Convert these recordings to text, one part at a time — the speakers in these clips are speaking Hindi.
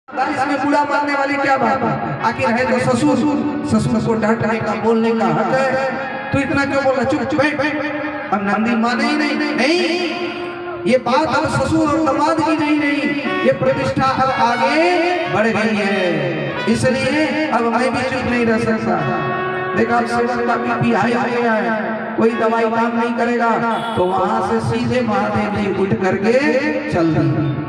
इसमें बुरा मानने वाली क्या बात है? आखिर है जो ससुर को डांटने का बोलने का हक है, तो इतना क्यों बोल रहा? चुप बैठ। अब नंदी माने ही नहीं, ये बात अब ससुर और दामाद की नहीं, ये प्रतिष्ठा अब आगे बढ़ गई है, इसलिए अब मैं भी चुप नहीं रह सकता। देखा सेवन का बीपी हाई हो गया है, कोई दवाई काम नहीं करेगा, तो वहां से सीधे महादेव जी उठ करके चल दी।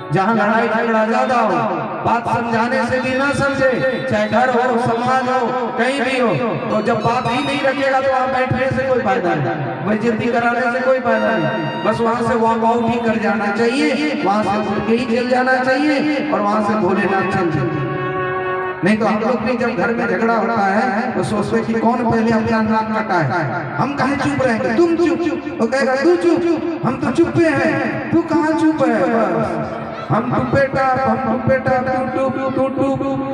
जहाँ लड़ाई झगड़ा ज्यादा हो, बात समझाने से भी ना समझे, चाहे घर हो, समाज हो, कहीं भी हो, तो जब बात ही नहीं रखेगा तो वहाँ बैठने से कोई फायदा नहीं, बेइज्जती कराने से कोई फायदा नहीं। बस वहाँ से वॉक आउट ही कर जाना चाहिए, वहाँ से उठ के ही चल जाना चाहिए और वहाँ से भोलेनाथ चल। नहीं तो हम लोग भी जब घर में झगड़ा होता है तो सोचते कि कौन पहले अपना नाक कटा है, हम कहाँ चुप रहेंगे, तुम चुप, वो कहेगा तू चुप, हम तो चुप हैं, तू कहाँ चुप है, बस हम टूपेटा तू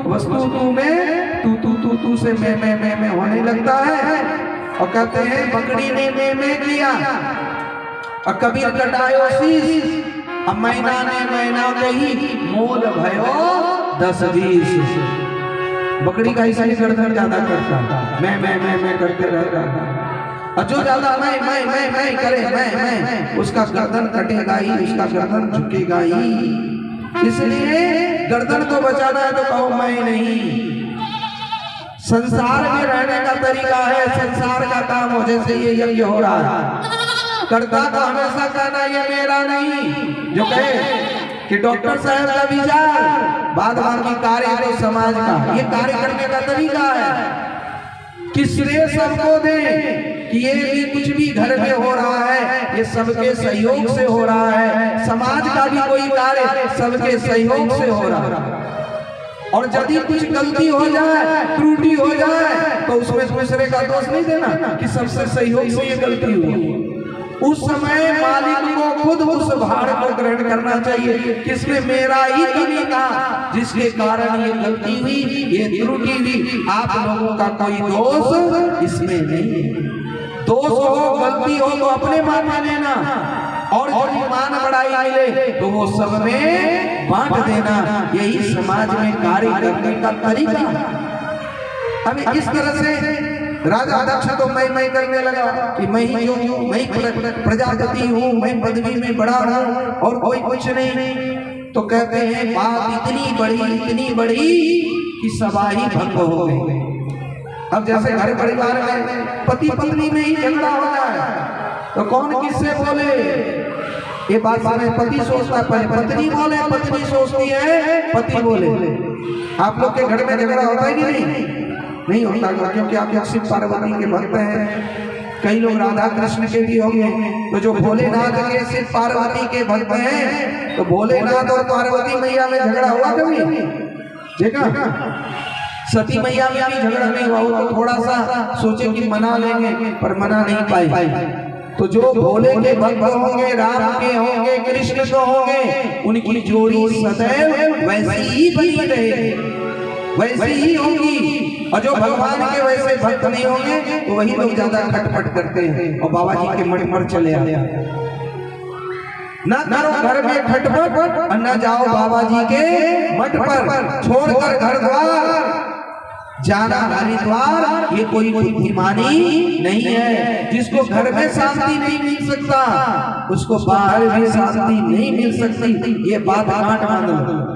बस तू में तू से मैं होने लगता है। और कहते हैं बकरी ने मैं किया और कबीर कटायो शीश, अब मैना ने मैना कही मोल भयो 10-20। बकरी का ऐसा ही गर्दन ज्यादा करता, मैं करते रहता था, और जो ज्यादा मैं करे मैं उसका गर्दन कटेगा ही, उसका गर्दन झुकेगा ही। इसलिए गर्दन को बचाना है तो कहो मैं नहीं। संसार में रहने का तरीका है, संसार का काम हो, जैसे ये यज्ञ हो रहा है, करता तो हमेशा कहना ये मेरा नहीं। जो कहे कि डॉक्टर साहब का विचार बाद बाकी कार्य तो समाज का, ये कार्य करने का तरीका है कि श्रेय सबको दे, कि ये भी कुछ भी घर में हो रहा है ये सबके सहयोग से हो रहा है, समाज का भी कोई कार्य सबके सहयोग से हो रहा है। और यदि कुछ गलती हो जाए, त्रुटि हो जाए, तो उसमें दूसरे का दोष नहीं देना कि सबसे सहयोग से ये गलती हुई। उस समय मालिक को खुद उस भार को ग्रहण करना चाहिए, किसमें मेरा ही कमी था जिसके कारण ये गलती हुई, ये त्रुटि हुई। आप लोगों का कोई दोष इसमें नहीं है। दोष हो, गलती हो तो अपने माने लेना, और जो मान बढ़ाई मिले तो वो सब में बांट देना। यही समाज में कार्य करने का तरीका। अब इस तरह से राजा दक्ष तो मैं करने लगा कि मैं ही जो मैं प्रजापति हूँ, मैं पदवी में बड़ा हूँ और कोई कुछ नहीं। तो कहते हैं बात इतनी बड़ी कि सभा ही भंग हो गई। अब जैसे घर परिवार में पति पत्नी में ही झगड़ा हो जाए तो कौन किससे बोले, ये बात सारे पति सोचता है, पहले पत्नी बोले, पत्नी सोचती है पति बोले। आप लोग के घर में झगड़ा होता है कि नहीं होता? क्योंकि आप शिव पार्वती के भक्त हैं, कई लोग राधा कृष्ण के भी होंगे, तो जो भोलेनाथ के शिव पार्वती के भक्त हैं, तो भोलेनाथ और पार्वती मैया में झगड़ा हुआ कभी देखा? सती मैया में भी झगड़ा नहीं हुआ, तो थोड़ा सा सोचे कि मना लेंगे, पर मना नहीं पाए। तो जो भोले के भक्त होंगे, राम के होंगे, कृष्ण के होंगे, उनकी जोड़ी सदैव वैसी ही बनी रहेगी, वैसी ही होगी। और जो भगवान के वैसे भक्त नहीं होंगे तो वही लोग ज्यादा खटपट करते हैं और बाबा जी के मठ पर चले आते हैं। न करो घर में खटपट और न जाओ बाबा जी के मठ पर, छोड़कर घर द्वार जाना हरिद्वार, ये कोई बुद्धिमानी नहीं है। जिसको घर में शांति नहीं मिल सकता उसको बाहर भी शांति नहीं मिल सकती, ये बात गांठ बांध लो।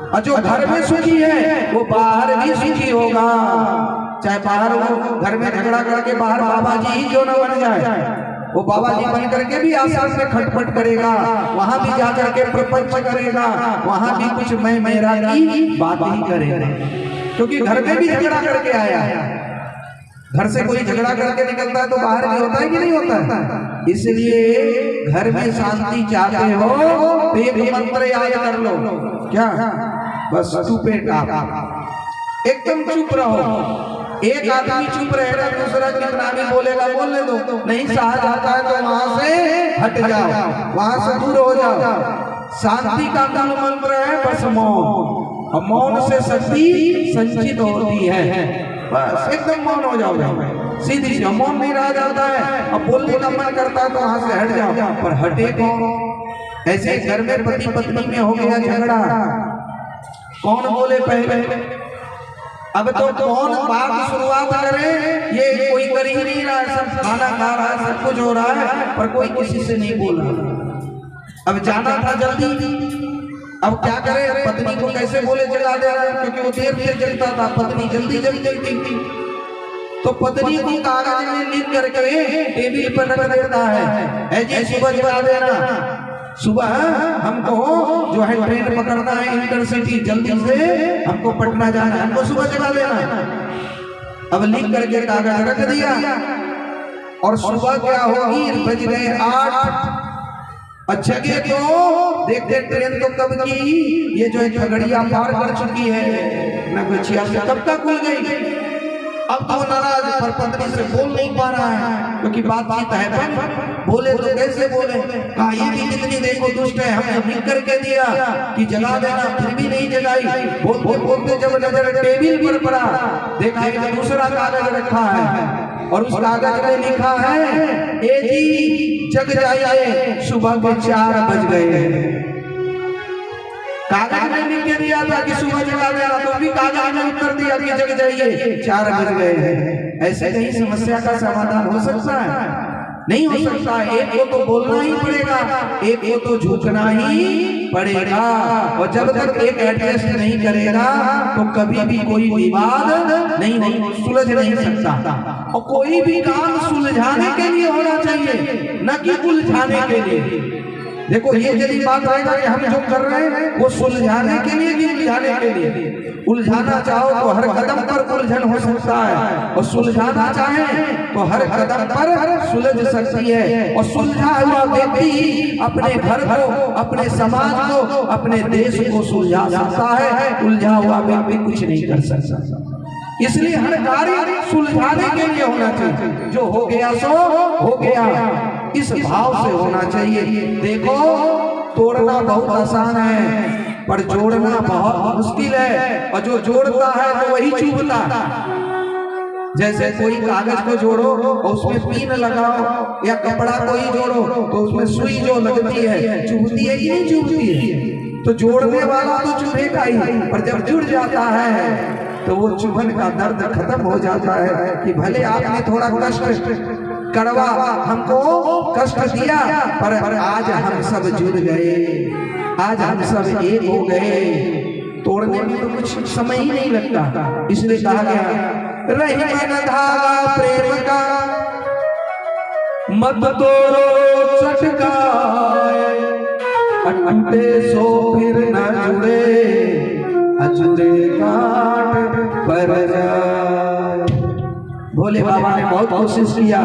और जो घर में सुखी है वो बाहर भी सुखी होगा, चाहे बाहर हो, घर में झगड़ा करके बाहर बाबा जी ही क्यों न बन जाए, वो बाबा जी बन करके भी आसाम में खटपट करेगा, वहां भी जाकर के प्रपंच करेगा, वहां भी कुछ मैं मेरा की बात ही करेगा, क्योंकि घर में भी झगड़ा करके आया है। घर से कोई झगड़ा करके निकलता है तो बाहर भी होता है कि नहीं होता है? इसलिए घर में शांति चाहते हो तो एक मंत्र याद कर लो, क्या? बस चुपेटा, एकदम चुप रहो। एक आदमी चुप रहेगा, दूसरा कितना भी बोलेगा बोलने दो, नहीं सहा जाता है तो वहां से हट जाओ, वहां से दूर हो जाओ। शांति का मूल मंत्र है बस मौन, और मौन से शक्ति संचित होती है। बस एकदम मौन हो जाओ, सीधी सी। मौन नहीं रह जाता है, अब बोलने का मन करता है तो वहां से हट जाओ, पर हटे कौन? ऐसे घर में पति पत्नी में हो गया झगड़ा, कौन बोले पहले? अब तो कौन बात शुरुआत करे, ये कोई कर ही नहीं रहा है। सब खाना खा रहा है, सब कुछ हो रहा है, पर कोई किसी से नहीं बोल रहा। अब जाना था जल्दी, अब क्या करे? पत्नी को कैसे बोले जगा दे रहा है, क्योंकि वो देर से जगता था, पत्नी जल्दी जगती थी। तो पत्नी को कागज में लिख करके टेबल पर रख देता है, जी सुबह जगा देना, सुबह हमको जो है ट्रेन पकड़ना है इंटरसिटी, जल्दी से हमको पटना जाना है, हमको सुबह जगा देना। अब लिख करके कागज रख दिया, और सुबह क्या होगी? बज गए 8। अच्छा के तो देखते ट्रेन तो कब की, ये जो है झगड़िया पार कर चुकी है, नगछिया से कब तक खुल गई। अब तो नाराज, पर पत्नी से बोल नहीं पा रहा है, क्योंकि बातचीत है, पर बोले तो कैसे बोले? कहा ये भी कितनी देखो दुष्ट है, हमने लिख करके दिया कि जगा देना, फिर भी नहीं जगाई। बोलते बोलते जब नजर टेबल पर पड़ा, देखा एक दूसरा कागज रखा है, और उस कागज में लिखा है, ए जी जग जाइए, सुबह के 4 बज गए। कागज में लिख के दिया था कि सुबह जगा देना, तो भी कागज में उत्तर दिया कि जग जाइए, 4 बज गए हैं। ऐसे कहीं समस्या का समाधान हो सकता है? नहीं हो सकता। एक को तो बोलना ही पड़ेगा, एक को तो झुकना ही पड़ेगा, और जब तक एक एडजस्ट नहीं करेगा तो कभी भी कोई विवाद नहीं सुलझ नहीं सकता। और कोई भी काम सुलझाने के लिए होना चाहिए, न कि उलझाने के लिए। देखो ये यदि बात रहेगा कि हम जो कर रहे हैं वो सुलझाने के लिए कि उलझाने के लिए। उलझाना चाहो तो हर कदम पर उलझन हो सकता है, और सुलझाना चाहे तो हर कदम पर सुलझ सकती है। और सुलझा हुआ व्यक्ति अपने घर को, अपने समाज को, अपने देश को सुलझा सकता है, उलझा हुआ व्यक्ति कुछ नहीं कर सकता। इसलिए हर कार्य सुलझाने के लिए होना चाहिए, जो हो गया सो हो गया, इस भाव से होना चाहिए। देखो तोड़ना बहुत आसान है, पर जोड़ना बहुत मुश्किल है, और जो जोड़ता है तो वही चुभता। जैसे कोई कागज को जोड़ो और उसमें पिन लगाओ, या कपड़ा को ही जोड़ो तो उसमें सुई जो लगती है चुभती है कि नहीं चुभती है? तो जोड़ने वाला तो चुभेगा ही, पर जब जुड़ जाता है तो वो चुभन का दर्द खत्म हो जाता है। कि भले आपने थोड़ा कष्ट कड़वा हमको कष्ट दिया, पर आज हम सब जुड़ गए, आज हम सब एक हो गए। तोड़ने में तो कुछ समय ही नहीं लगता। इसलिए कहा गया, रही मन धागा प्रेम का, मत तोड़ो चटकाए, अटूटे सो फिर न जुड़े, अछूटे काट पर जाए। भोले बाबा ने बहुत कोशिश किया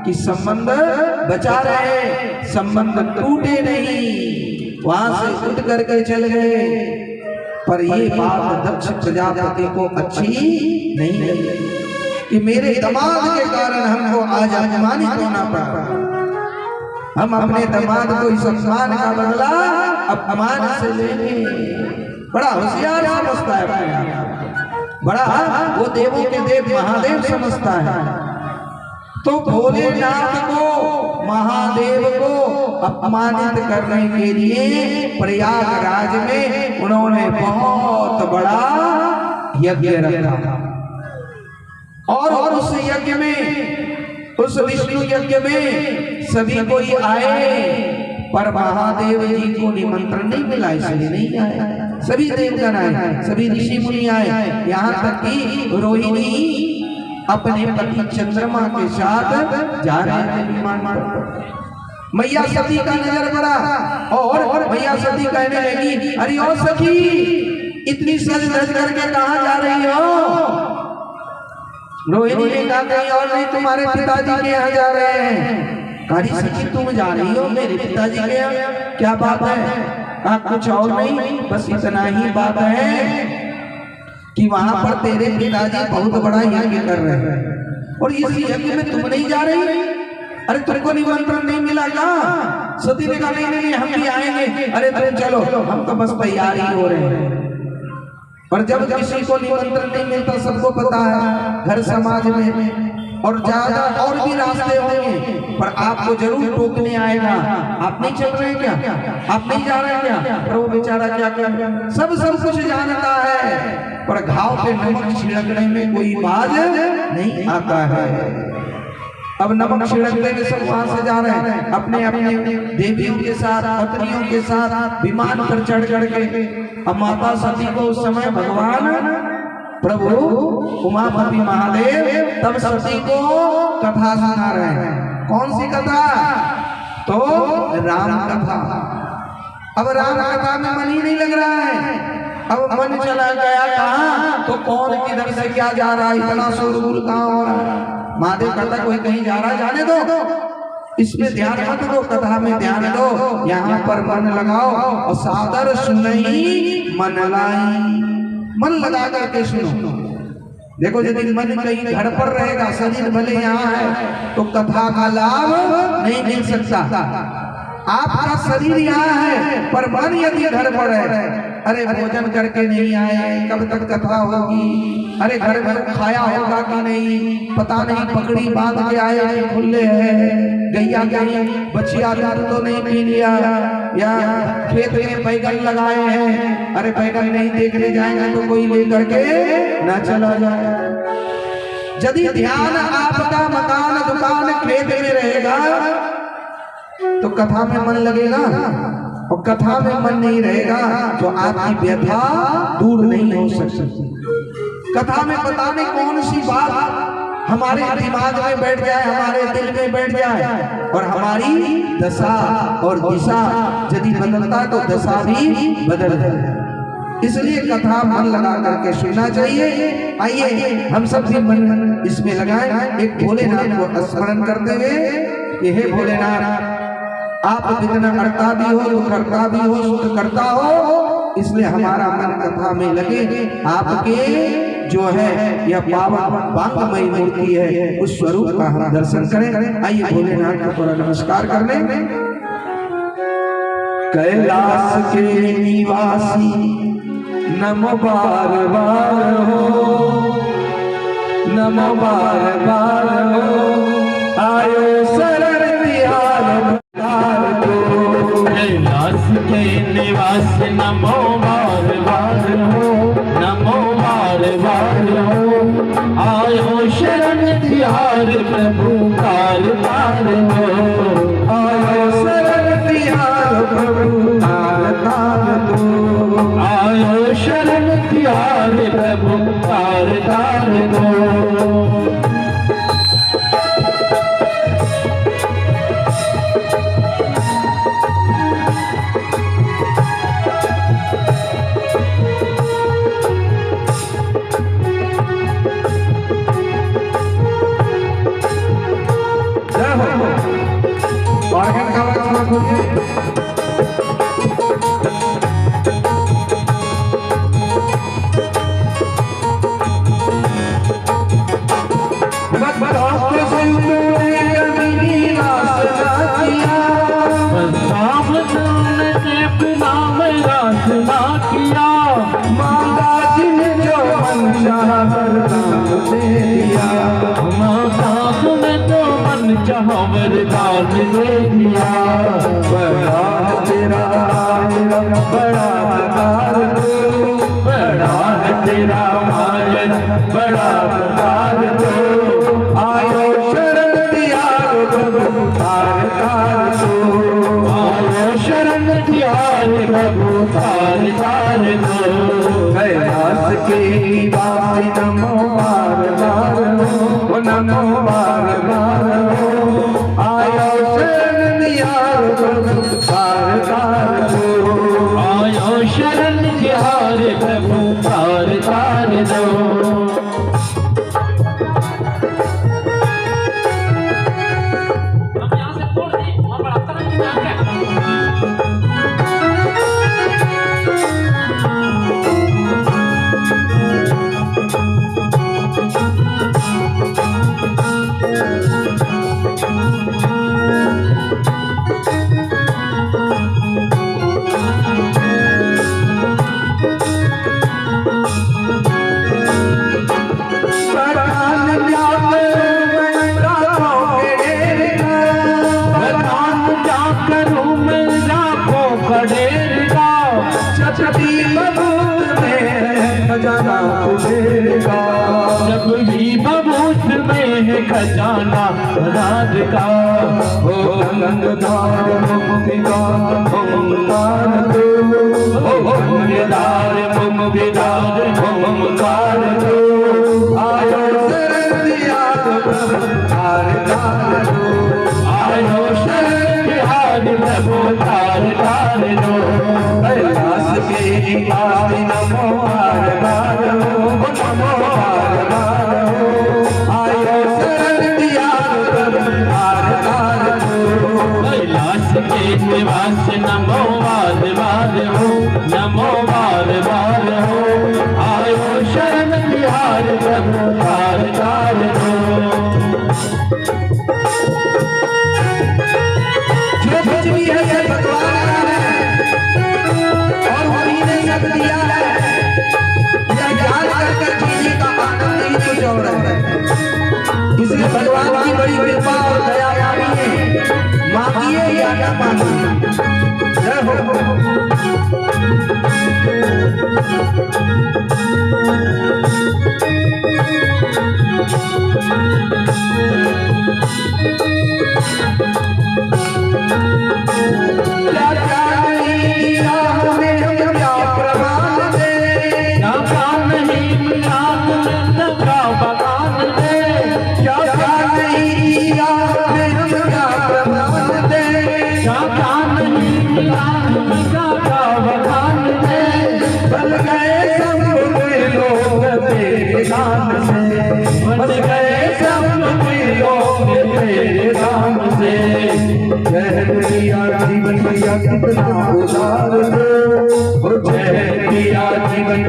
कि संबंध बचा रहे, संबंध टूटे नहीं, वहां से उठ करके चल गए। पर ये बात दक्ष प्रजापति को अच्छी नहीं लगी कि मेरे दामाद के कारण हमको आज अपमानित होना पड़ा। हम अपने दामाद को इस सम्मान का बदला अपमान से लेंगे। बड़ा होशियार समझता है, बड़ा वो देवों के देव महादेव समझता है। तो भोलेनाथ को, महादेव को अपमानित करने के लिए प्रयागराज में उन्होंने बहुत बड़ा यज्ञ रखा, और उस यज्ञ में, उस विष्णु यज्ञ में सभी कोई आए, पर महादेव जी को निमंत्रण नहीं मिला, इसलिए नहीं आए। सभी देवगण आए, सभी ऋषि मुनि आए, यहाँ तक कि रोहिणी अपने पति चंद्रमा के साथ जा रहे हैं विमान पर। मैया सती का नजर पड़ा, और मैया सती कहने लगी, अरे ओ सखी, इतनी सज धज करके कहाँ जा रही हो? रोहिणी ने कहा, कहीं और नहीं, तुम्हारे पिताजी के यहाँ जा रहे हैं। कारी सखी तुम जा रही हो मेरे पिताजी के यहाँ, क्या बात है? कुछ और नहीं, बस इतना ही बात है कि वहां पर तेरे पिताजी बहुत बड़ा यज्ञ कर रहे हैं, और इस यज्ञ में तुम नहीं जा रही। अरे तुमको निमंत्रण नहीं मिला क्या? सती ने कहा, नहीं हम भी आएंगे। अरे तुम चलो, हम तो बस तैयार ही हो रहे हैं। और जब किसी को निमंत्रण नहीं मिलता, सबको पता है घर समाज में और ज्यादा और भी रास्ते होंगे, पर आपको जरूर टोकने आएगा। आप नहीं चल रहे क्या? आप नहीं जा रहे क्या? पर वो बेचारा क्या कर सब कुछ जानता है, पर घाव पे नमक छिड़कने में कोई बाज नहीं आता है। अब नमक छिड़कने के सब वहां से जा रहे हैं अपने अपने देवियों के साथ, पत्नियों के साथ विमान पर चढ़ के। अब माता सती को उस समय भगवान प्रभु उमापति महादेव तब सती को कथा सुना रहे हैं। कौन सी कथा? तो राम कथा। अब राम कथा में मन ही नहीं लग रहा है। अब मन चला गया कहाँ, तो कौन किधर से क्या जा रहा है, इतना शोरगुल कहाँ हो रहा है। महादेव कहता कोई कहीं जा रहा है, जाने दो, इसमें ध्यान मत दो, कथा में ध्यान दो, यहाँ पर मन लगाओ और सादर सुनई मन लाई, मन लगा करके सुनो। देखो यदि मन कहीं घर पर रहेगा, शरीर भले यहाँ है, तो कथा का लाभ नहीं मिल सकता। आपका शरीर यहाँ है पर मन यदि घर पर है, अरे भोजन करके नहीं आए, कब तक कथा होगी, अरे घर में खाया होगा कि नहीं, पता नहीं, पकड़ी बांध के आए खुले हैं, गैया गई बचिया दूध तो नहीं पी लिया, या खेत में बैगन लगाए हैं, अरे बैगन नहीं देखने जाएंगे तो कोई लेकर के न चला जाए। यदि ध्यान आपका मकान दुकान खेत में रहेगा तो कथा में मन लगेगा, और कथा में मन नहीं रहेगा तो आपकी व्यथा दूर नहीं हो सकती। कथा में पता नहीं कौन सी बात हमारे दिमाग में बैठ जाए, हमारे दिल में बैठ जाए, और हमारी दशा और दिशा यदि बदलता है तो दशा भी बदल जाए। इसलिए कथा मन लगा करके सुनना चाहिए। आइए हम सब भी मन इसमें लगाएं, एक भोलेनाथ को स्मरण करते हुए कि हे भोलेनाथ, आप कितना करता भी हो, तो करता भी हो, सुख करता हो, इसलिए हमारा मन कथा में लगे। आपके जो है यह पावन बांकमयी मूर्ति है, उस स्वरूप का हम दर्शन करें। आइए भोलेनाथ को नमस्कार कर लें। कैलाश के निवासी नमो बार बार हो, नमो बार बार हो, आयो शरण तिहार कैलाश के निवास नमो बार बार हो, नमो बार बार हो, आयो शरण तिहार प्रभु तार तार हो, आयो शरण तिहार प्रभु तार तार हो, आयो शरण तिहार प्रभु तार तार हो। वरदान दे दिया, बड़ा तेरा बड़ा बकार दो, बड़ा तेरा मायन बड़ा बकार दो, आयो शरण तिहार प्रभु तार तार दो, आयो शरण तिहार प्रभु तार तार दो। कैलाश के निवासी नमो बार बार हो, नमो बार बार हो, आयो शरण तिहार प्रभु तार तार दो, आयो शरण तिहार प्रभु तार तार दो। खजाना कुबेर का, जब भी बबूत में है खजाना राज का, ओ गंगाधार मुक्ति का ओंकार दो, ओ गंगाधार मुक्तिदार ओंकार दो, आयो शरण दिया प्रभु तार तार दो, आयो शरण बिहार प्रभु तार तार दो, कैलाश के निवास नमो बार बार हो, नमो बार बार हो, आयो शरण दिया प्रभु तार तार दो, कैलाश के निवास नमो बार बार हो, नमो बार बार हो, आयो शरण बिहार प्रभु तार तार दो। जो कुछ भी है ये भगवान का है और वही ने सब दिया है, यह ज्ञान कर जीने का आनंद ही कुछ और है। इसलिए भगवान की बड़ी कृपा और दया मांगिए, मांगिए या न मांगिए। जय हो। क्या क्या नहीं दिया हमें, हम क्या प्रमाण दे, क्या क्या नहीं मिला तुम्हें क्या बगान दे, क्या क्या नहीं दिया हमें, हम क्या प्रमाण दे, क्या क्या नहीं मिला तुम्हें क्या बगान दे, बन गए सब लोग तेरे नाम से, बन गए सब लोग तेरे नाम से, जय दिया जीवन दिया कितना उदार दो, जय दिया जीवन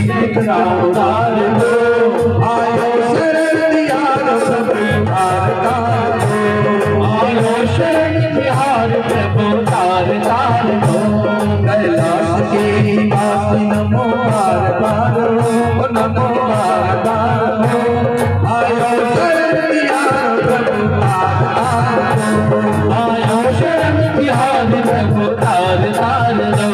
कितना उदार दो, आयो शरण दिया सब तार तार दो, आयो शरण बिहार प्रभु तार तार दो, कैलाश के निवास नमो बार बार हो, नमो बार बार हो, आयो शरण दिया प्रभु तार तार दो, आयो शरण बिहार प्रभु तार तार दो।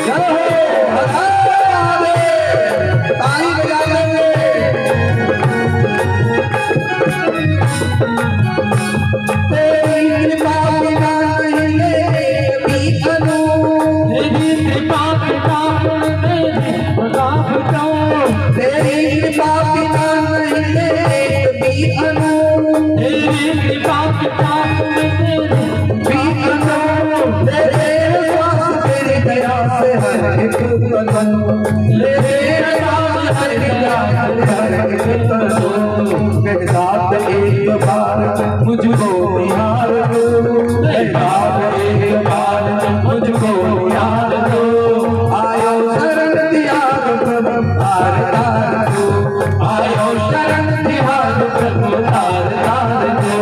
जय हो, हर हर महादेव, ताली बजा लेंगे। तेरी कृपा बिना नहीं भी अनु, तेरी कृपा पिता मेरे प्रताप दो, तेरी कृपा बिना नहीं भी अनु, तेरी कृपा पिता मेरे भी अनु, तेरे श्वास तेरी दया से हर एक कदम, तेरे श्वास तेरी दया से हर एक कदम, कहतात एक बार मुझको निहार दो, कहतात एक बार मुझको निहार दो, आयो शरण दिया प्रभु तार तार दो, आयो शरण बिहार प्रभु तार तार दो,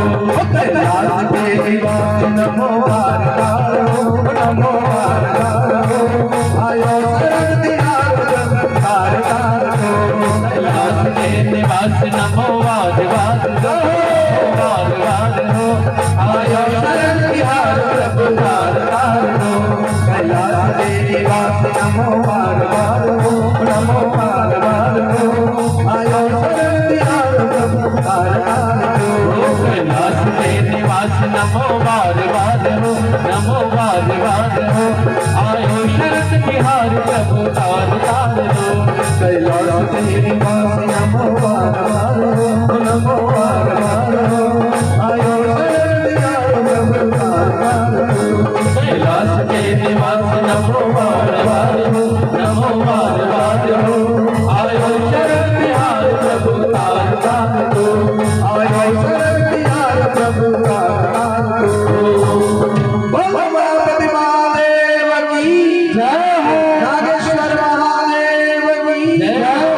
कैलाश के निवास नमो बार बार हो, नमो बार बार हो, आयो शरण दिया प्रभु तार तार दो, कैलाश के निवास नमो वाद वाद दो, वाद वाद हो, आयो शरण बिहार प्रभु तार तार दो, कैलाश के निवास नमो बार बार हो, नमो बार बार हो, आयो शरण बिहार प्रभु तार तार दो, कैलाश के निवास नमो वाद वाद हो, नमो वाद वाद हो, आयो शरण बिहार प्रभु तार तार दो, कैलाश के निवास नमो बार बार हो, नमो बार बार हो, आयो शरण बिहार प्रभु तार तार दो, कैलाश के निवास नमो वाद वाद हो, नमो वाद वाद हो, आयो शरण बिहार प्रभु तार तार दो, आयो शरण बिहार प्रभु तार तार दो। बोल गणपति महादेव की जय हो, नागेश्वर महादेव की जय हो।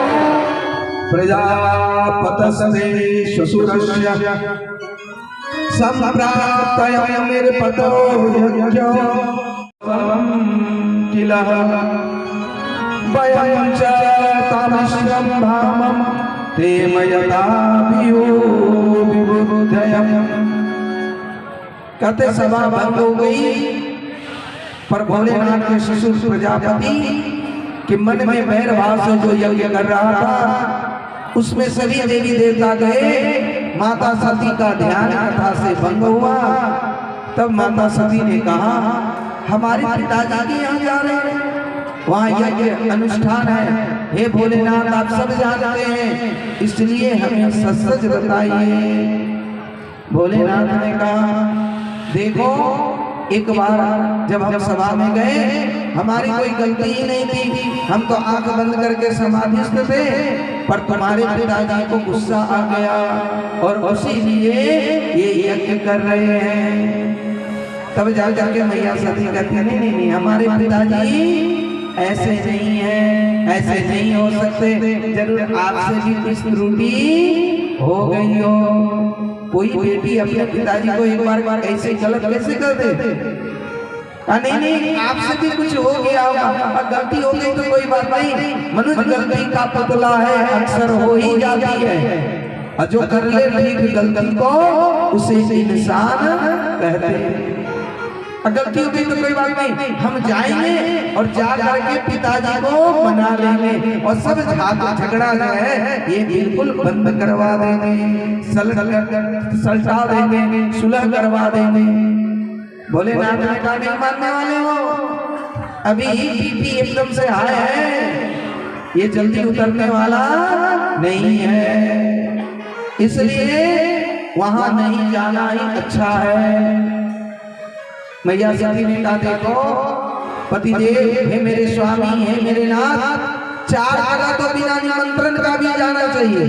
प्रजापतये श्वशुरस्य संप्राप्तयमिर्पतो यज्ञो किलः वयं च तामिश्रं धामं ते मयताभियो विबुद्धयम्। कहते सभा भंग हो गई, पर भोलेनाथ के ससुर प्रजापति के मन में बैर भाव से जो यज्ञ कर रहा था, उसमें सभी देवी देवता गए। माता सती का ध्यान कथा से भंग हुआ। तब माता सती ने कहा, हमारे पिताजी के यहाँ जा रहे हैं, वहाँ यज्ञ अनुष्ठान है। हे भोलेनाथ, आप सब जानते हैं, इसलिए हमें सच बताइए। भोलेनाथ ने कहा, देखो, एक बार जब हम सभा में गए, हमारी कोई गलती ही नहीं थी, हम तो आंख बंद करके समाधिस्थ थे, पर तुम्हारे पिताजी को गुस्सा आ गया और इसीलिए ये यज्ञ कर रहे हैं। तब जा जाके मैया सती कहती है, नहीं नहीं, हमारे पिताजी ऐसे नहीं है, ऐसे नहीं हो सकते, जरूर आपसे भी कुछ त्रुटि हो गई हो। कोई बेटी अपने पिताजी को एक बार ऐसे गलत कैसे कर दे? नहीं नहीं, आपसे भी कुछ हो गया होगा, गलती हो गई तो कोई बात नहीं, मनुष्य गलती का पुतला है, अक्सर हो ही जाती है, और जो कर ले ठीक गलती को उसे इंसान कहते हैं। गलती हो गई तो कोई बात नहीं, हम जाएंगे और जा करके पिताजी को मना लेंगे और सब झगड़ा जो है ये बिल्कुल बंद करवा देंगे, सलटा देंगे, सुलह करवा देंगे। भोलेनाथ ने कहा, नहीं मानने वाले हो, अभी बीपी एकदम से हाई है, ये जल्दी उतरने वाला नहीं है, इसलिए वहां नहीं जाना ही अच्छा है। मैया सती ने कहा, देखो पतिदेव, हे मेरे स्वामी, हे मेरे नाथ, 4 जगह तो बिना निमंत्रण का भी जाना चाहिए।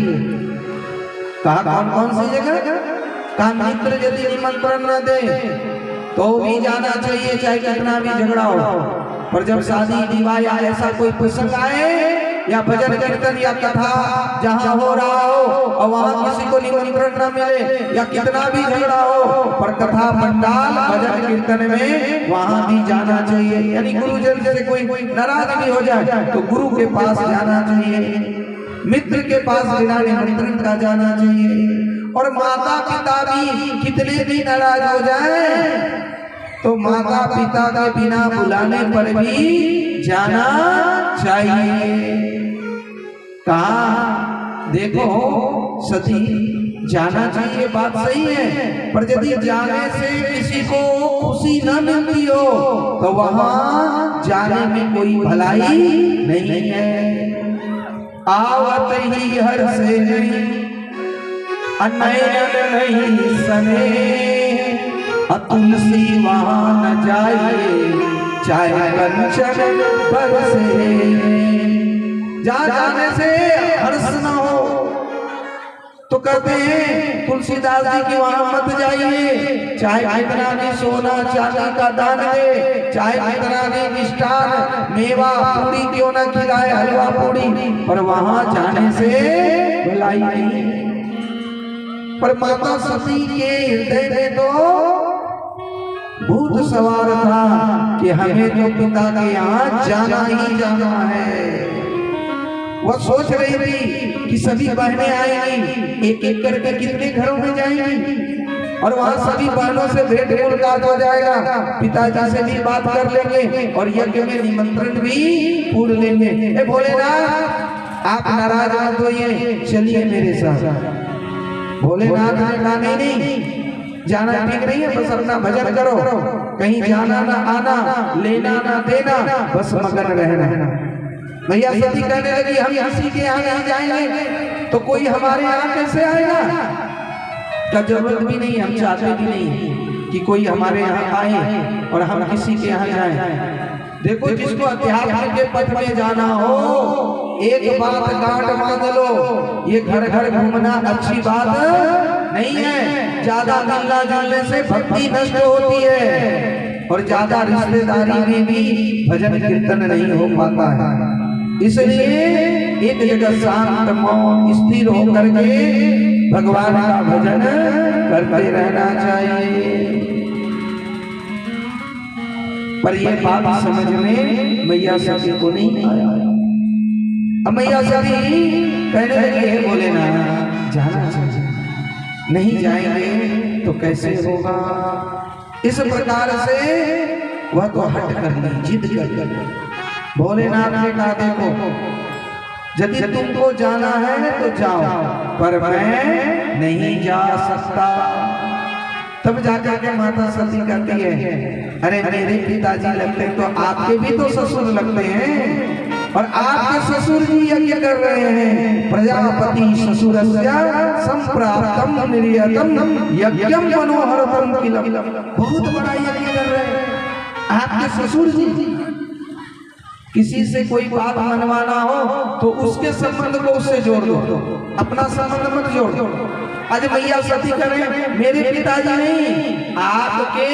कहा, कौन कौन सी जगह? कहा, मित्र यदि निमंत्रण न दे तो भी जाना चाहिए, चाहे कितना भी झगड़ा हो। पर जब शादी विवाह या ऐसा कोई प्रसंग आए, या भजन कीर्तन या कथा जहाँ हो रहा हो और वहाँ किसी को निमंत्रण न मिले, या कितना भी झगड़ा हो, पर कथा पंडाल भजन कीर्तन में वहाँ भी जाना चाहिए। यानी गुरुजन से कोई नाराज भी हो जाए तो गुरु के पास जाना चाहिए, मित्र के पास बिना निमंत्रण का जाना चाहिए। और माता पिता भी कितने भी नाराज हो जाए तो माता पिता के बिना बुलाने पर भी जाना चाहिए। कहा, देखो सती, जाना चाहिए, बात सही है, पर यदि जाने से किसी को खुशी न मिलती हो तो वहां जाने में कोई भलाई नहीं है। आवत ही हर से नहीं, नयन नहीं सने, तुलसी वहां न जाए, चाहे कंचन बरसे। जहाँ जाने से हर्ष न हो तो कहते हैं तुलसीदास जी की वहां मत जाइए, चाहे कितना भी सोना चांदी का दान दे, चाहे कितना भी मिष्ठान मेवा पूरी क्यों न खिलाए, हलवा पूरी, पर वहां जाने से भलाई नहीं। पर माता सती के हृदय में तो भूत सवार था कि हमें तो पिता के यहाँ जाना ही जाना है। वह सोच रही थी कि सभी बहनें आएंगी, एक एक करके कितने घरों में जाएंगी, और वहाँ सभी बहनों से भेंट मुलाकात हो जाएगा, पिताजी से भी बात कर लेंगे और यज्ञ में निमंत्रण भी पूर्ण लेंगे। हे भोलेनाथ, आप नाराज मत होइए, चलिए मेरे साथ। भोलेनाथ ने कहा, नहीं, जाना ठीक नहीं है, बस अपना भजन करो, कहीं जाना ना आना, लेना ना देना, बस मगन रहना। भैया सती कहने लगी, हम किसी के यहाँ नहीं जाएंगे तो कोई हमारे यहाँ कैसे आएगा? क्या जरूरत भी नहीं, हम चाहते भी नहीं कि कोई हमारे यहाँ आए और हम किसी के यहाँ जाएं। देखो, जिसको अध्यात्म के पथ में जाना हो, एक बात गांठ बांध लो, ये घर घर घूमना अच्छी बात नहीं है। ज्यादा मिलना जुलने से भक्ति नष्ट होती है और ज्यादा रिश्तेदारी में भी भजन कीर्तन नहीं हो पाता है। इसलिए एक जगह शांत मौन स्थिर होकर के भगवान का भजन करते रहना चाहिए। पर ये बात समझ में मैया सती को नहीं आया। अब मैया सती कहने लगी है बोले ना जाना चाहिए, नहीं जाएंगे तो कैसे होगा। इस प्रकार से वह तो हट कर ली, जिद कर भोलेनाथ ने कहा देखो यदि तुमको जाना है तो जाओ, पर मैं नहीं जा सकता। तब जाकर के माता सती कहती है अरे मेरे पिताजी लगते तो आपके भी तो ससुर लगते हैं, और आपके ससुर जी यज्ञ कर रहे हैं। प्रजापति ससुरस्य संप्राप्तम निर्यतम यज्ञम मनोहरतम किलम। बहुत बड़ा यज्ञ कर रहे हैं आपके ससुर जी। किसी से कोई बात मनवाना हो तो उसके संबंध को उससे जोड़ दो, अपना संबंध मत जोड़ दो। आज मैया सती करें मेरे पिताजी नहीं आपके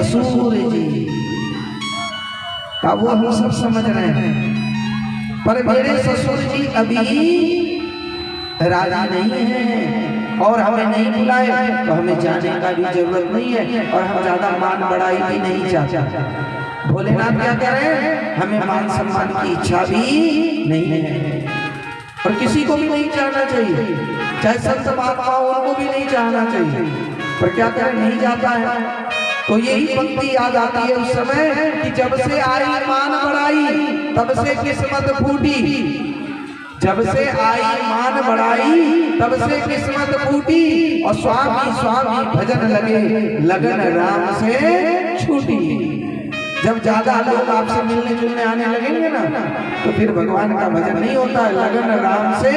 ससुर जी का, वो हम सब समझ रहे हैं। पर मेरे ससुर जी अभी राजी नहीं है और हमें नहीं बुलाए तो हमें जाने का भी जरूरत नहीं है, और हम ज्यादा मान बढ़ाई भी नहीं चाहते। भोलेनाथ क्या कह रहे हैं हमें मान सम्मान की इच्छा भी नहीं है, और किसी को भी नहीं चाहना चाहिए, चाहे संत महात्मा उनको भी नहीं चाहना चाहिए। पर क्या करें नहीं जाता है। तो यही पंक्ति याद आती है उस समय कि जब से आई मान बढ़ाई तब से किस्मत फूटी, जब से आई मान बढ़ाई तब से किस्मत फूटी, और स्वामी स्वामी भजन लगे लगन राम से छूटी। जब ज्यादा लोग आपसे मिलने जुलने आने लगेंगे ना तो फिर भगवान का भजन नहीं होता है, लगन राम से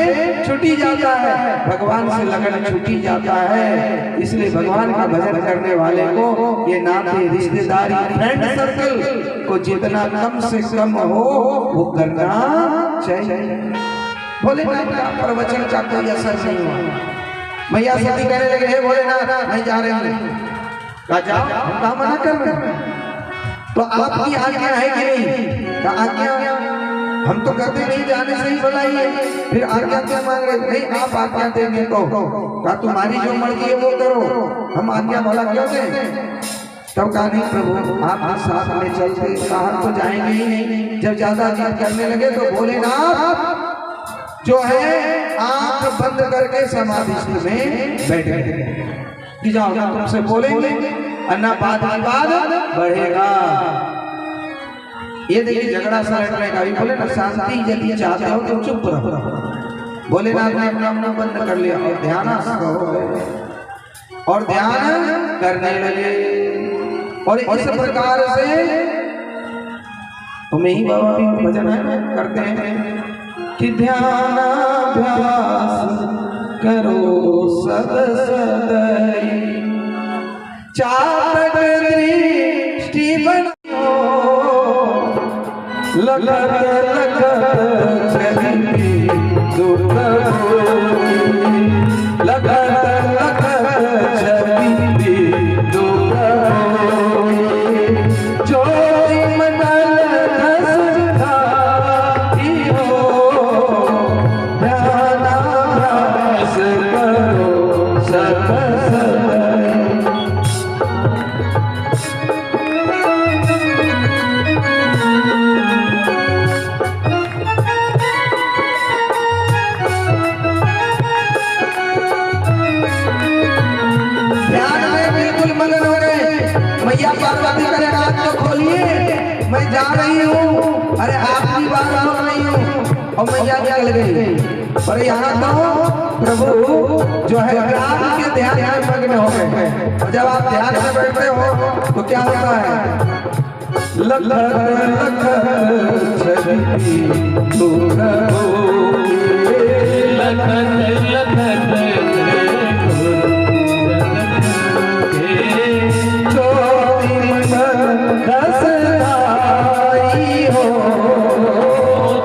छूटी जाता है, भगवान से लगन छूटी जाता है। इसलिए भगवान का भजन करने वाले को ये नाते रिश्तेदारी फ्रेंड सर्कल को जितना कम से कम हो वो करना चाहिए। भोलेनाथ का प्रवचन का कोई असर नहीं हुआ। मैया सती कहने लगे हे भोलेनाथ नहीं जा रहे हैं, कहा जाओ, हम कहाँ मना कर रहे हैं, तो आपकी आज्ञा है कि नहीं? का आज्ञा हम तो कहते नहीं जाने से ही बुलाई है, फिर आज्ञा क्या मांग रहे? नहीं आप आज्ञा देंगे तो कहा तुम्हारी जो मर्जी है वो करो, हम आज्ञा भला क्यों दें? तब कहा नहीं प्रभु आप साथ में चलते बाहर तो जाएंगे ही नहीं। जब ज्यादा जिद करने लगे तो भोलेनाथ जो है आंख बंद करके समाधि में बैठ गए कि जाओ तुमसे बोलेंगे अन्ना बात बढ़ेगा। ये देखिए झगड़ा सा लड़ने का भी बोले ना शांति यदि चाहते हो तो चुप रहो। भोलेनाथ ने अपना मुंह बंद कर लिया और ध्यान और ध्यान करने लगे, और इस प्रकार से तुम्हें ही बाबा भी भजन करते हैं कि ध्यान अभ्यास करो सद सदै, चातक दृष्टि बनो लगत लगत चली दुर्ग लगत लगत चली दुर्ग जो मंडल दसधारी हो ध्यान अभ्यास करो सद सदै। मैया पार्वती करे हाथ तो खोलिए मैं जा रही हूँ, अरे आपकी बात सुन रही हूँ, और मैया निकल गई। पर यहाँ तो प्रभु जो है रात के ध्यान में मग्न हो गए, और जब आप ध्यान में बैठते हो तो क्या होता है लख लख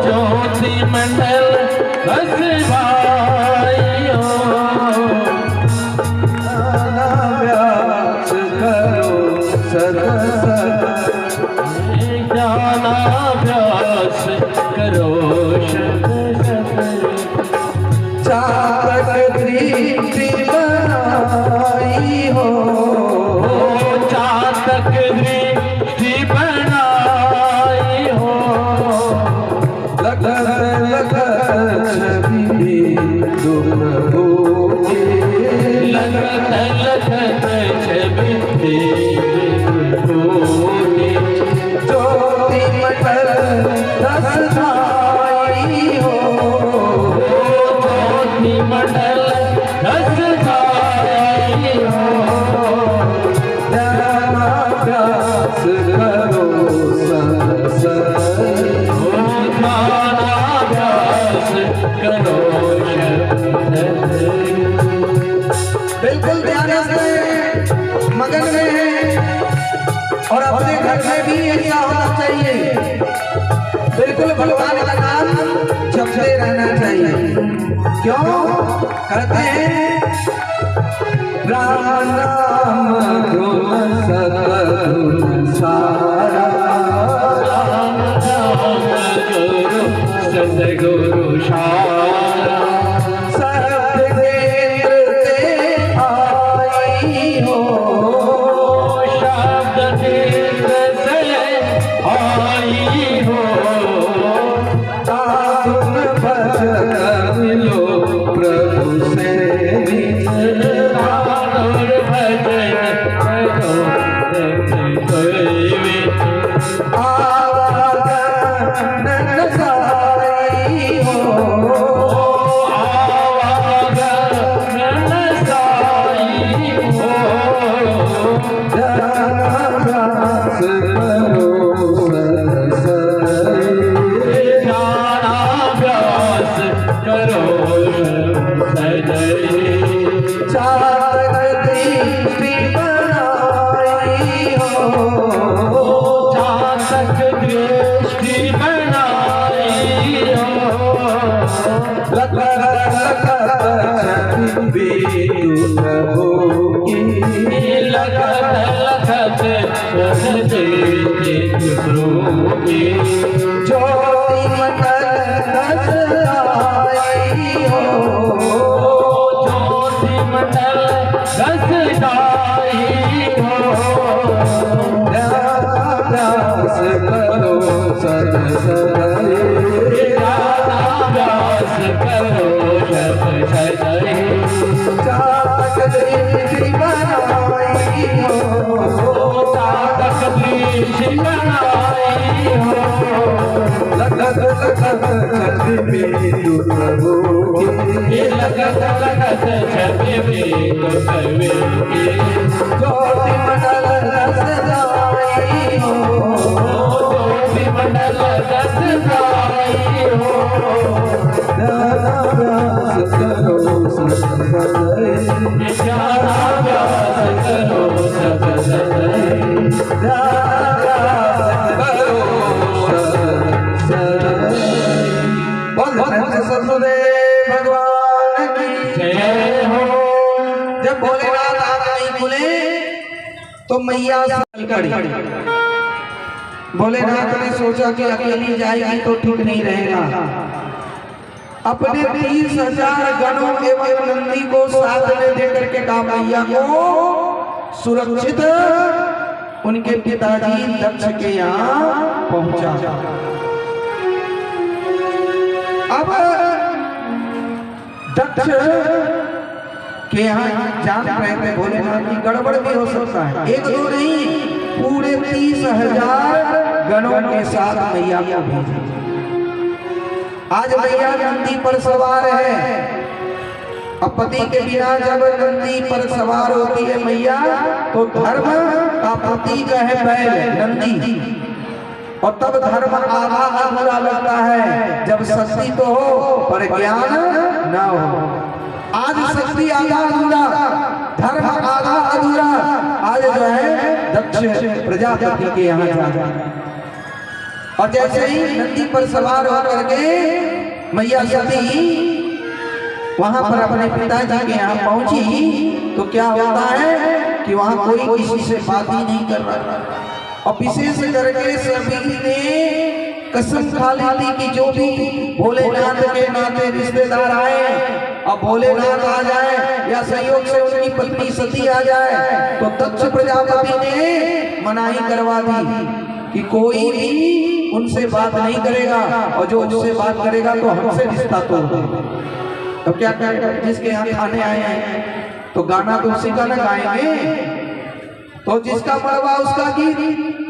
छवि मंडल हसवाई हो अभ्यास करो सदा सदा, ज्ञानाभ्यास करो शत शत, चातक दृष्टि भी ऐसा होना चाहिए, बिल्कुल भगवान का नाम जपते रहना चाहिए। क्यों कहते हैं राम नाम गुण सतगुण सारा, सतगुरु सारा, सब केंद्र से आई हो, शब्द केंद्र से आई हो, साधुन भजन लो प्रभु से और भजन करो आवागमन साई हो, आवागमन साई हो, ध्यानाभ्यास करो सदैव, ध्यानाभ्यास करो सदैव, चातक दृष्टि बनाई हो, चातक दृष्टि बनाई हो, लखत लखत बीतु प्रभु की, लखत लखत चलते प्रभु की, ज्योति मंडल दस आई हो, ज्योति मंडल दसदाई हो, ध्यानाभ्यास करो सदैव, ध्यानाभ्यास करो सदैव, चातक दृष्टि बनाई हो, चातक दृष्टि बनाई हो, लखत लखत बीतु प्रभु की, लखत लखत छवि प्रभु की, ज्योति मंडल दस आई हो, ज्योति मंडल दसदाई हो, ध्यानाभ्यास करो सदैव, ध्यानाभ्यास करो सदैव, ध्यानाभ्यास करो सदैव। बोल सतगुरुदेव भगवान की जय हो। जब भोलेनाथ हाथ नहीं खुले तो मैया से कड़ी। भोलेनाथ ने सोचा कि अकेली जाएगी तो ठीक नहीं रहेगा, अपने 30,000 गणों एवं नंदी को साथ में देकर के कहा मैया को सुरक्षित उनके पिताजी दक्ष के यहाँ पहुंचा। अब दक्ष के यहाँ जान रहे थे भोलेनाथ की गड़बड़ भी हो सकता है, एक दो नहीं पूरे 30,000 गणों के साथ मैया को भेजा। आज मैया नंदी पर सवार है, अब पति के बिना जब नंदी पर सवार होती है मैया तो धर्म का प्रतीक है बैल नंदी, और तब धर्म आधा अधूरा लगता है जब शक्ति तो हो पर ज्ञान न हो। आज शक्ति आधा अधूरा, धर्म आधा अधूरा, आज जो है दक्ष प्रजापति के यहाँ जा, और जैसे ही नंदी पर सवार होकर के मैया सती वहां पर अपने पिताजी के यहाँ पहुंची तो क्या होता है कि वहां कोई किसी से बात ही नहीं कर रहा, और विशेष करके सभी ने कसम खा ली थी कि जो भी भोलेनाथ के नाते रिश्तेदार आए और भोलेनाथ आ जाए या संयोग से उनकी पत्नी सती आ जाए तो दक्ष प्रजापति ने मनाही करवा दी कि कोई भी उनसे बात नहीं करेगा, और जो उससे बात करेगा तो हमसे रिश्ता तोड़ देगा। तो क्या करेगा, जिसके यहाँ खाने आए हैं तो गाना तो उसी का ना गाएंगे, तो जिसका मरवा उसका गीत,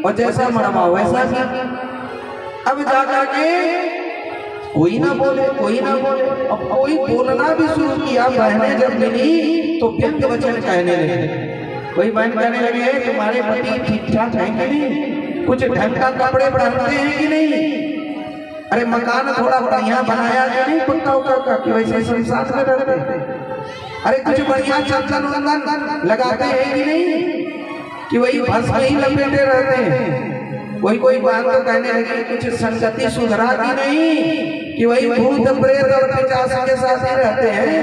और जैसा मरवा वैसा गीत। अब जाकर के कोई ना बोले, कोई ना बोले, अब कोई बोलना भी शुरू किया। बहनें जब मिली तो व्यंग वचन कहने लगे। कोई बहन कहने लगे तुम्हारे पति ठीक ठाक है कि नहीं, कुछ ढंग का कपड़े पहनते हैं कि नहीं, अरे मकान थोड़ा बढ़िया बनाया कि नहीं पक्का उक्का कि वैसे संसार में रहते, अरे कुछ बढ़िया चंदन वंदन लगाते हैं कि नहीं कि वही भस्म ही लपेटे रहते हैं। कोई बात तो कहने लगी कुछ संगति सुधरा की नहीं कि वही भूत प्रेत और पिशाच के साथ ही रहते हैं।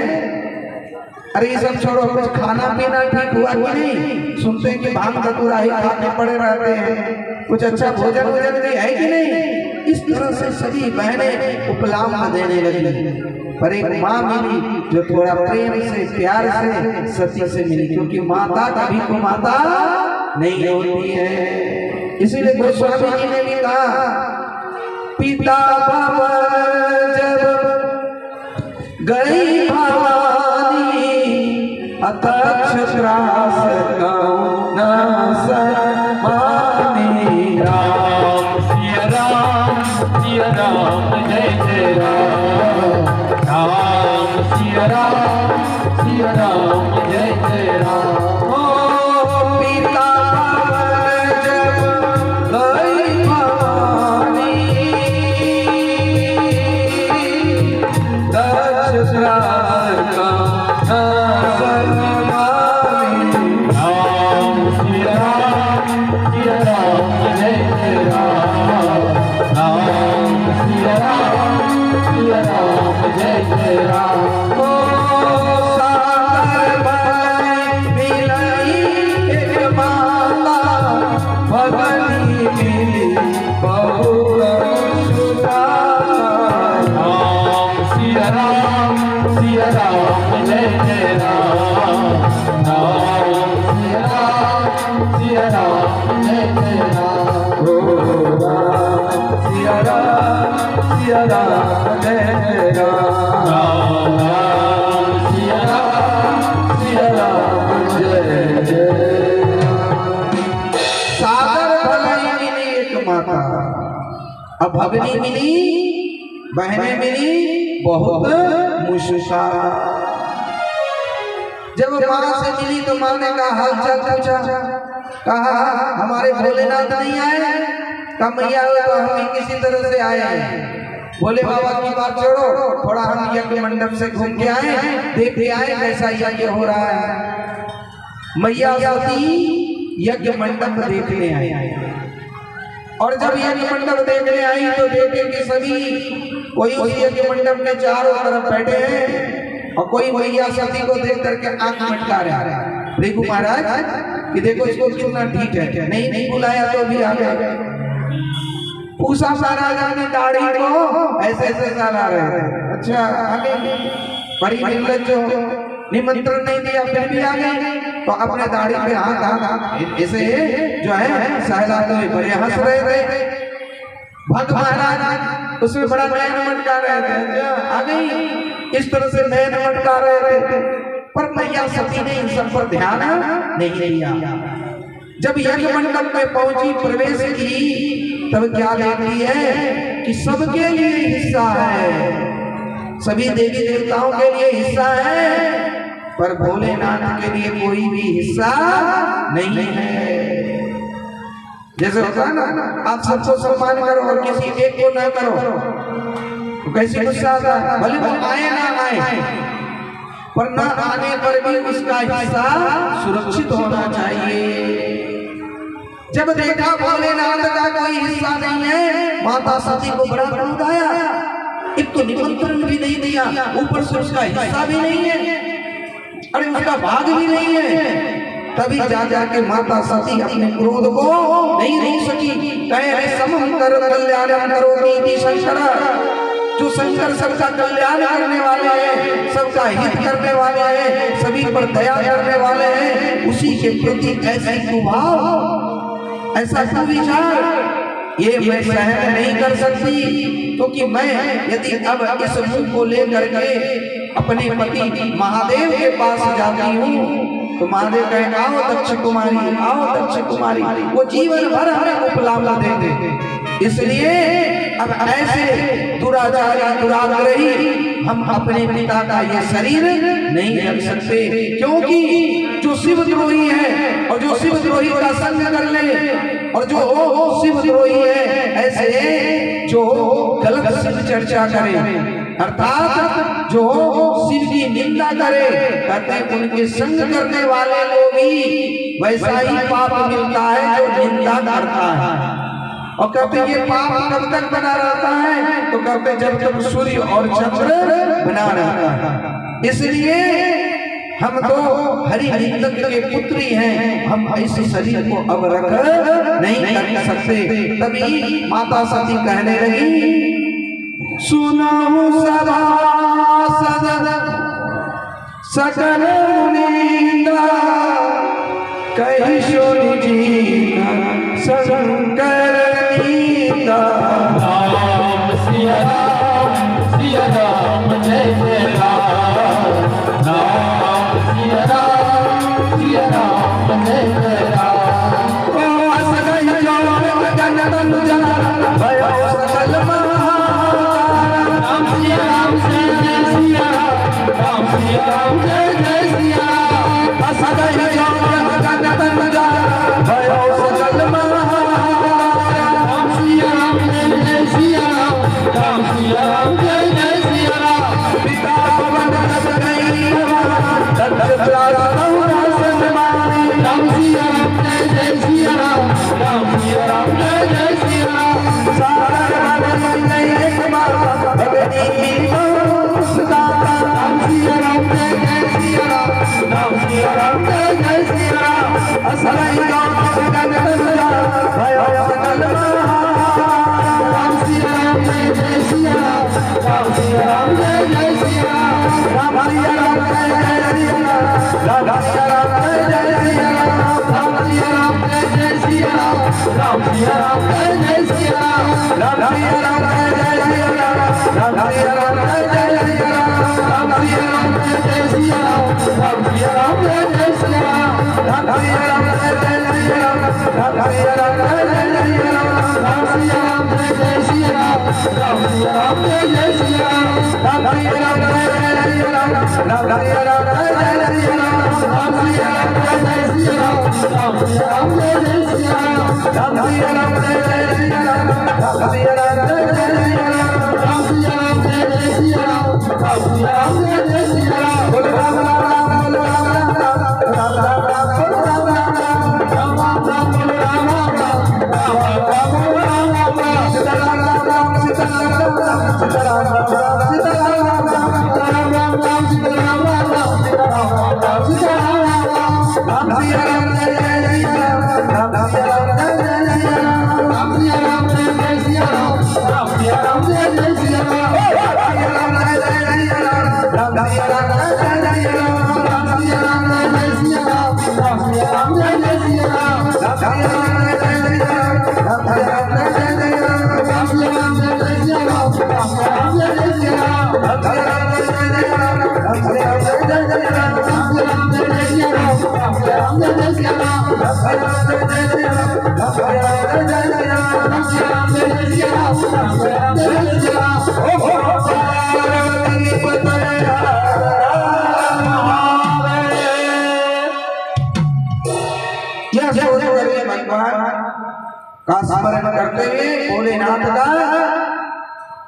अरे ये सब छोड़ो, कुछ खाना पीना ठीक हुआ कि नहीं? सुनते हैं कि भांग धतूरा ही खाने पड़े रहते हैं, कुछ अच्छा भोजन वोजन भी है कि नहीं? इस तरह से सभी बहनें उपलाम देने लगी। पर एक माँ मिली जो थोड़ा प्रेम से प्यार से सती से मिली, क्योंकि माता कभी को माता नहीं होती है। इसीलिए गोस्वामी जी ने भी कहा, पिता बाबा जब गई भवानी अतक्ष त्रास न माने। राम सिया राम जय जय राम। राम सिया राम जय जय राम। अब भगनी मिली, बहनें मिली बहुत मुश्किल। जब माँ से मिली तो माँ ने कहा हाल चाल पूछा, कहा हमारे भोलेनाथ नहीं आए? कहा मैया तो हम भी किसी तरह से आए हैं। बोले बाबा की बात छोड़ो, थोड़ा हम यज्ञ मंडप से घूम के आए, देख के आए कैसा यज्ञ हो रहा है। मैया सती यज्ञ मंडप देखने आई, और जब यज्ञ मंडप देखने आई तो देखे कि सभी कोई उस यज्ञ मंडप के चारों तरफ बैठे हैं और कोई मैया सती को देख करके आंख मटका रहा है। देखो महाराज कि देखो इसको कितना ठीक है, नहीं बुलाया तो भी आ गया। पूछा महाराजा ने दाढ़ी को ऐसे साला रहे, अच्छा आगे बड़ी निर्लज्ज हो, निमंत्रण नहीं दिया फिर भी आ गए, तो अपने दाढ़ी पे हाथ ऐसे जो है सहलाते हुए बड़े हंस रहे थे। भक्त महाराज उसमें बड़ा नयन मटका रहे थे, आ गई इस तरह से नयन मटका रहे थे, पर मैया सती ने इन सब पर ध्यान नहीं दिया। जब यज्ञ मंडप में पहुंची, प्रवेश की, तब क्या देखती है कि सबके लिए हिस्सा है, सभी देवी देवताओं के लिए हिस्सा है, पर भोलेनाथ के लिए कोई भी हिस्सा नहीं है। जैसे होता है ना, आप सबको सम्मान करो और किसी एक को ना करो तो कैसे गुस्सा आता है। भले वो आए ना आए, पर न आने पर भी उसका हिस्सा सुरक्षित होना चाहिए। जब देखा भोलेनाथ का कोई हिस्सा नहीं है, माता सती को बड़ा क्रोध आया। एक तो निमंत्रण भी नहीं दिया, ऊपर से उसका हिस्सा भी नहीं है, अरे उसका भाग भी नहीं है। तभी जा के माता सती अपने क्रोध को नहीं रोक सकी, कहे समम कर कल्याण करोति शंकर। जो शंकर सबका कल्याण करने वाले हैं, सबका हित करने वाले हैं, सभी पर दया करने वाले हैं, उसी के प्रति ऐसा कुभाव, ऐसा कुविचार ये मैं सहन नहीं कर सकती। क्योंकि मैं यदि अब इस मुंह को लेकर के अपने पति महादेव के पास जाती हूँ तो महादेव कहे आओ दक्ष कुमारी, आओ दक्ष कुमारी, वो जीवन भर हमें उपलावा दे दे। इसलिए अब ऐसे दुराचारी दुराग्रही हम अपने पिता का ये शरीर नहीं रख सकते, क्योंकि जो शिवद्रोही है और जो शिवद्रोही का संग कर ले और जो शिवद्रोही है, ऐसे जो गलत शिव चर्चा करे अर्थात जो शिव की निंदा करे, कहते हैं उनके संग करने वाले को भी वैसा ही पाप मिलता है जो निंदा करता है। और कहते ये पाप कब तक बना रहता है, तो कहते जब तक सूर्य और चंद्र बना रहता है। इसलिए हम तो हरि तत्व के पुत्री हैं, हम इस शरीर को अब रख नहीं कर सकते। तभी माता सती कहने लगी, सुनाऊं सदा सदा सकल मुनींदा, कहीं सुन जीना शंकर नीता। राम सिया राम जय जय राम, राम सिया राम जय जय राम। ओ असगई जोर गगन तनुजा, भयो सकल महान। राम सिया राम जय जय सिया राम, राम सिया राम जय जय सिया राम। असगई जोर गगन तनुजा, भयो सकल महान। राम सिया राम जय जय सिया राम, राम सिया राम जय जय सिया राम। पिता पवन असगई तत् प्राणौ सन्मानी। राम सिया राम जय जय सिया राम, राम सिया राम जय जय सिया राम। सागर मन नहीं एक बार भगनी की सुदाता। राम सिया राम जय जय सिया राम, राम सिया राम जय जय सिया राम। असगई जोर गगन तनुजा, भयो सकल महान। राम सिया राम जय जय सिया राम, राम सिया राम जय जय सिया राम। राम सिया राम जय जय सिया राम, राम सिया राम जय जय सिया राम। राम सिया राम जय जय सिया राम, राम सिया राम जय जय सिया राम। राम सिया राम जय जय सिया राम, राम सिया राम जय जय सिया राम। राम सिया राम जय जय सिया राम, राम सिया राम जय जय सिया राम। राम सिया राम जय जय सिया राम, राम सिया राम जय जय सिया राम। राम सिया राम जय जय सिया राम, राम सिया राम जय जय सिया राम। राम सिया राम जय जय सिया राम, राम सिया राम जय जय सिया राम। राम सिया राम जय जय सिया राम, राम सिया राम जय जय सिया राम। राम सिया राम जय जय सिया राम, राम सिया राम जय जय सिया राम। राम सिया राम जय जय सिया राम, राम सिया राम जय जय सिया राम। बोलो राम राम राम, बोलो राम राम राम, राम राम राम, बोलो राम राम राम। राम राम राम बोलो राम राम राम, राम राम राम बोलो राम राम राम। सीताराम राम राम, सीताराम राम राम, सीताराम राम राम, सीताराम राम राम। राम राम राम सीताराम राम राम, राम राम राम सीताराम राम राम। राम सिया राम जय जय सिया राम, राम सिया राम जय जय सिया राम। राम सिया राम जय जय सिया राम, राम सिया राम जय जय सिया राम। राम सिया राम जय जय सिया राम, राम सिया राम जय जय सिया राम। राम सिया राम जय जय सिया राम, राम सिया राम जय जय सिया राम। राम सिया राम जय जय सिया राम, राम सिया राम जय जय सिया राम। राम सिया राम जय जय सिया राम, राम सिया राम जय जय सिया राम। राम सिया राम जय जय सिया राम, राम सिया राम जय जय सिया राम। राम सिया राम जय जय सिया राम, राम सिया राम जय जय सिया राम। राम सिया राम जय जय सिया राम, राम सिया राम जय जय सिया राम। राम सिया राम जय जय सिया राम, राम सिया राम जय जय सिया राम। ओ पार्वती पतये यह सोच करके भगवान का स्मरण करते हुए भोलेनाथ का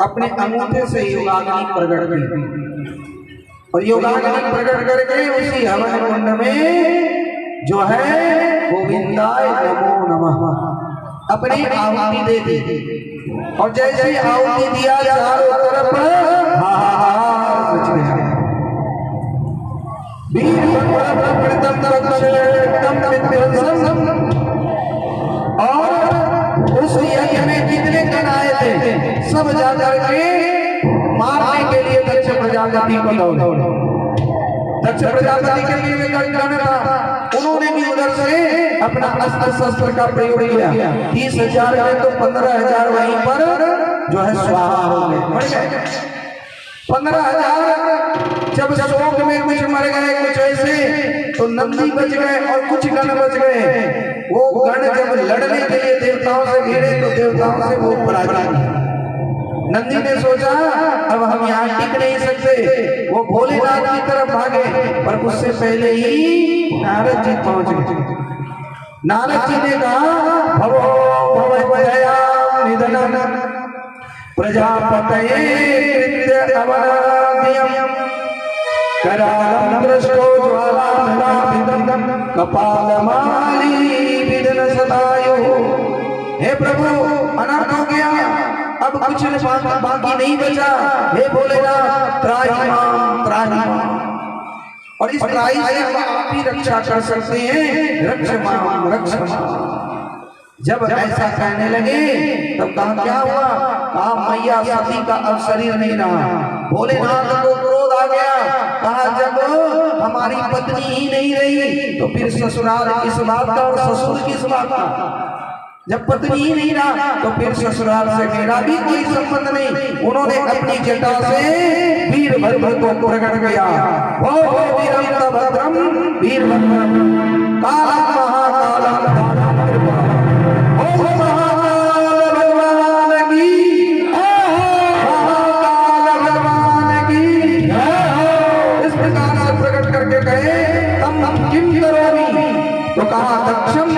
अपने अंगूठे से योगाग्नि प्रकट की, और योगाग्नि प्रकट करके उसी हवन कुंड में जो है गोविंदाय नमो नमः अपनी आहुति दे दी। और जैसे आहुति दिया चारों तरफ हाहाकार मच गया। और उस यज्ञ में जितने गण आए थे सब जाकर के मारने के लिए दक्ष प्रजापति को दौड़े। दक्ष प्रजापति के लिए गण था, उन्होंने भी उधर से अपना अस्त्र शस्त्र का प्रयोग किया। 30,000 में तो 15,000 वहीं पर जो है स्वाहा हो गए। 15,000 जब शोक में कुछ मर गए, कुछ ऐसे, तो नंदी बच गए और कुछ गण बच गए। वो गण जब लड़ने के लिए देवताओं से भिड़े तो देवताओं से वो पराजित हुए। नंदी ने सोचा अब हम यहाँ टिक नहीं सकते, वो भोलेनाथ की तरफ भागे, पर उससे पहले ही नारद जी पहुंच गए। नारद जी ने कहा भवो भवदयां निधनं प्रजापतये कृत्य अवनाद्यं करालं दृष्टो ज्वालाधराभिदं कपालमाली विदन सदायुः। हे प्रभु कुछ बाकी नहीं बचा। हे भोलेनाथ त्राहिमाम त्राहिमाम, और इस त्राही से आप ही रक्षा कर सकते हैं, रक्षमाम रक्षमाम। जब ऐसा कहने लगे तब कहा क्या हुआ? कहा मैया सती का अब शरीर नहीं रहा। भोलेनाथ को क्रोध आ गया। कहा जब हमारी पत्नी ही नहीं रही तो फिर ससुराल किस बात का और ससुर किस बात का? जब पत्नी ही नहीं रहा तो फिर ससुराल से मेरा भी कोई संबंध नहीं। उन्होंने अपनी जटा से वीरभद्र को प्रकट किया। ओ वीरभद्रम वीरभद्रम काला महाकाला तो कहा दक्षम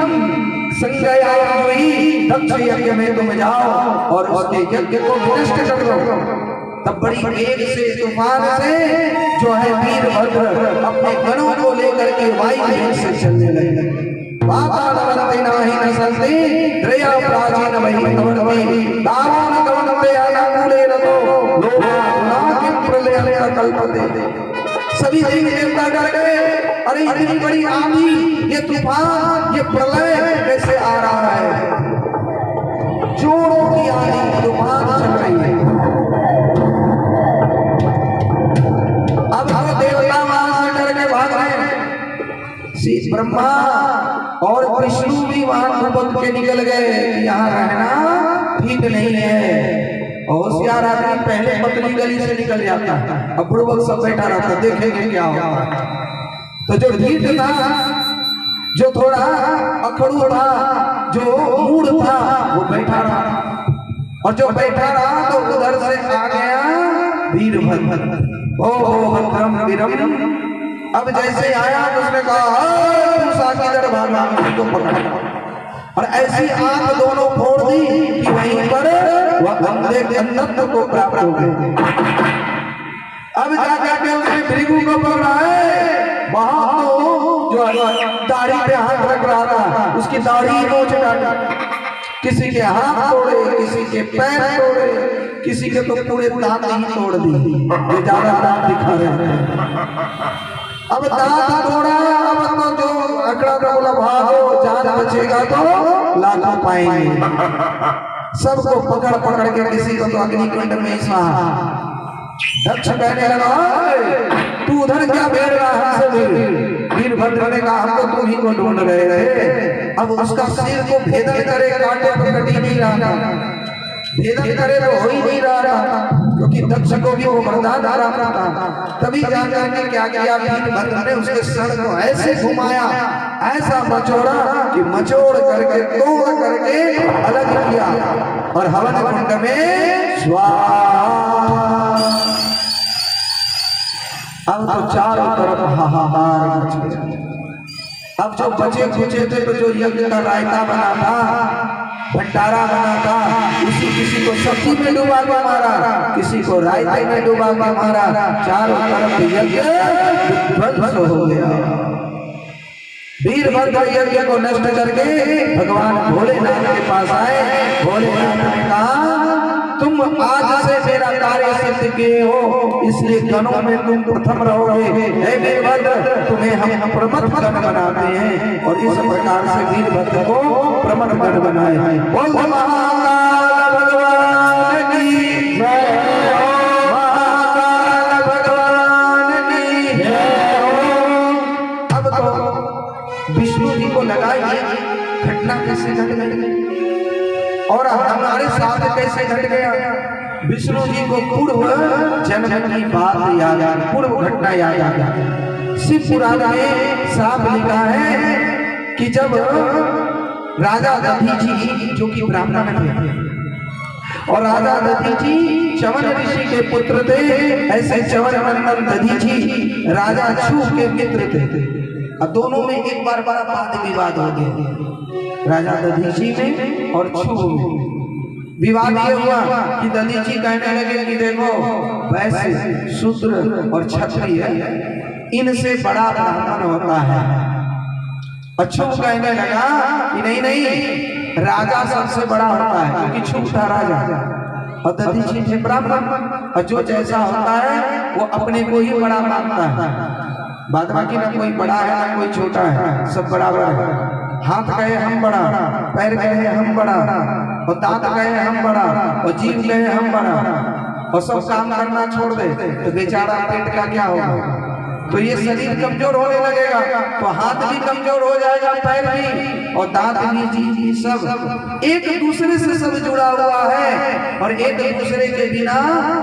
संज्ञाई, दक्ष यज्ञ में तुम जाओ और उसके यज्ञ को विनष्ट कर दो। तब बड़ी वेग से तूफान से जो है वीरभद्र अपने गणों को लेकर के वायु वेग से चलने लगे। वातावरणते नाही न संते त्रया प्राचीन वही तवन्ते दावान तवन्ते आनाकूले रतो लोभा किम प्रलय कल्पते। सभी देवी देवता डर गए। अरे इतनी बड़ी आंधी, ये तूफान, ये प्रलय कैसे आ रहा है? जोरों की आंधी तूफान चल रही है। अब तो देवता वहां से डर के भाग रहे हैं। श्री ब्रह्मा और विष्णु भी वहां बच के निकल गए। यहाँ रहना ठीक नहीं है। होशियार आदमी पहले पतली गली से निकल जाता, अब बुड़बक सब बैठा रहता, देखेंगे क्या होगा। तो जो ढीठ था, जो थोड़ा अखड़ू था, जो मूड था, वो बैठा रहा, और जो बैठा रहा तो उधर से आ गया वीरभद्र। ओ भद्रम वीरम। अब जैसे आया तो उसने कहा तू साकीदर भागा, तो पकड़, और ऐसी आंख दोनों फोड़ दी कि वहीं पर वह अंधे अन्नत को प्राप्त हो गए। अब जाकर के उसने भृगु को पकड़ा है। वहां तो जो दाढ़ी पे हाथ रख रहा था, उसकी दाढ़ी नोच डाली। किसी के हाथ तोड़े, किसी के पैर तोड़े, किसी के तो पूरे दांत ही तोड़ दी। ये ज्यादा दांत दिखा रहे हैं। अब दांत तोड़ा, अब तो जो अकड़ा का बोला भागो, जान बचेगा तो लाखों पाएंगे। सबको पकड़ पकड़ के किसी को तो अग्निकुंड में स्वाहा। दक्ष कहने लगा तू उधर क्या भेड़ रहा है? वीरभद्र ने कहा हम तो तुम्ही को ढूंढ रहे थे। अब उसका सिर को भेदन करे, कांटे पर कटी नहीं रहा, भेदन करे तो हो ही नहीं रहा, क्योंकि दक्ष को भी वो वरदान आ रहा था। तभी जाकर के क्या किया, वीरभद्र ने उसके सर को ऐसे घुमाया, ऐसा मचोड़ा कि मचोड़ करके तोड़ करके अलग किया, और हवन कुंड में स्वाहा। अब तो चारों तरफ हाहाकार मच गया। अब जो बचे खुचे थे तो जो यज्ञ का रायता बना था, भंडारा बना था, किसी को सब्जी में डुबा के मारा, किसी को रायते में डुबा के मारा। चारों तरफ यज्ञ ध्वंस हो गया। वीरभद्र यज्ञ को नष्ट करके भगवान भोलेनाथ के पास आए। भोलेनाथ ने कहा तुम आज से मेरा कार्य सिद्ध किए हो, इसलिए गणों में तुम प्रथम रहोगे। हे वीरभद्र, तुम्हें हम प्रमथ गण बनाते हैं, और इस प्रकार से वीरभद्र को प्रमथ गण बनाए। बोल महाकाल भगवान की जय, महाकाल भगवान की जय। अब तो विष्णु जी को लगा ये घटना कैसे घट गई और हमारे साथ कैसे घट गया। विष्णु जी को पूर्व जन्म की बात याद आ गई, पूर्व घटना याद आ गई। शिव पुराण में साफ लिखा है कि जब राजा दधीची, जो कि ब्राह्मण थे, और राजा दधीची चवन ऋषि के पुत्र थे, ऐसे चवन नंदन दधीची राजा छू के मित्र थे। अब दोनों में एक बार वाद विवाद हो गया, राजा दधीची में और छू में। विवाद ये हुआ कि दधीची कहने लगे कि देखो वैश्य, शूद्र और क्षत्रिय इनसे बड़ा ब्राह्मण होता है। और छू कहने लगा कि नहीं नहीं, राजा सबसे बड़ा होता है, क्योंकि छू था राजा। और दधीची थे ब्राह्मण, और जो जैसा होता है वो अपने को ही बड़ा मानता है। बाद बाकी ना कोई बड़ा है ना कोई छोटा है, सब बराबर है। हाथ कहे हम बड़ा, पैर कहे हम बड़ा, और दांत कहे हम बड़ा, और जीभ कहे हम बड़ा, और सब काम करना छोड़ दे तो बेचारा पेट का क्या होगा? तो ये शरीर कमजोर होने लगेगा, तो हाथ भी कमजोर हो जाएगा, पैर भी, और दांत भी, जीभ भी, सब एक दूसरे से सब जुड़ा हुआ है, और एक दूसरे के बिना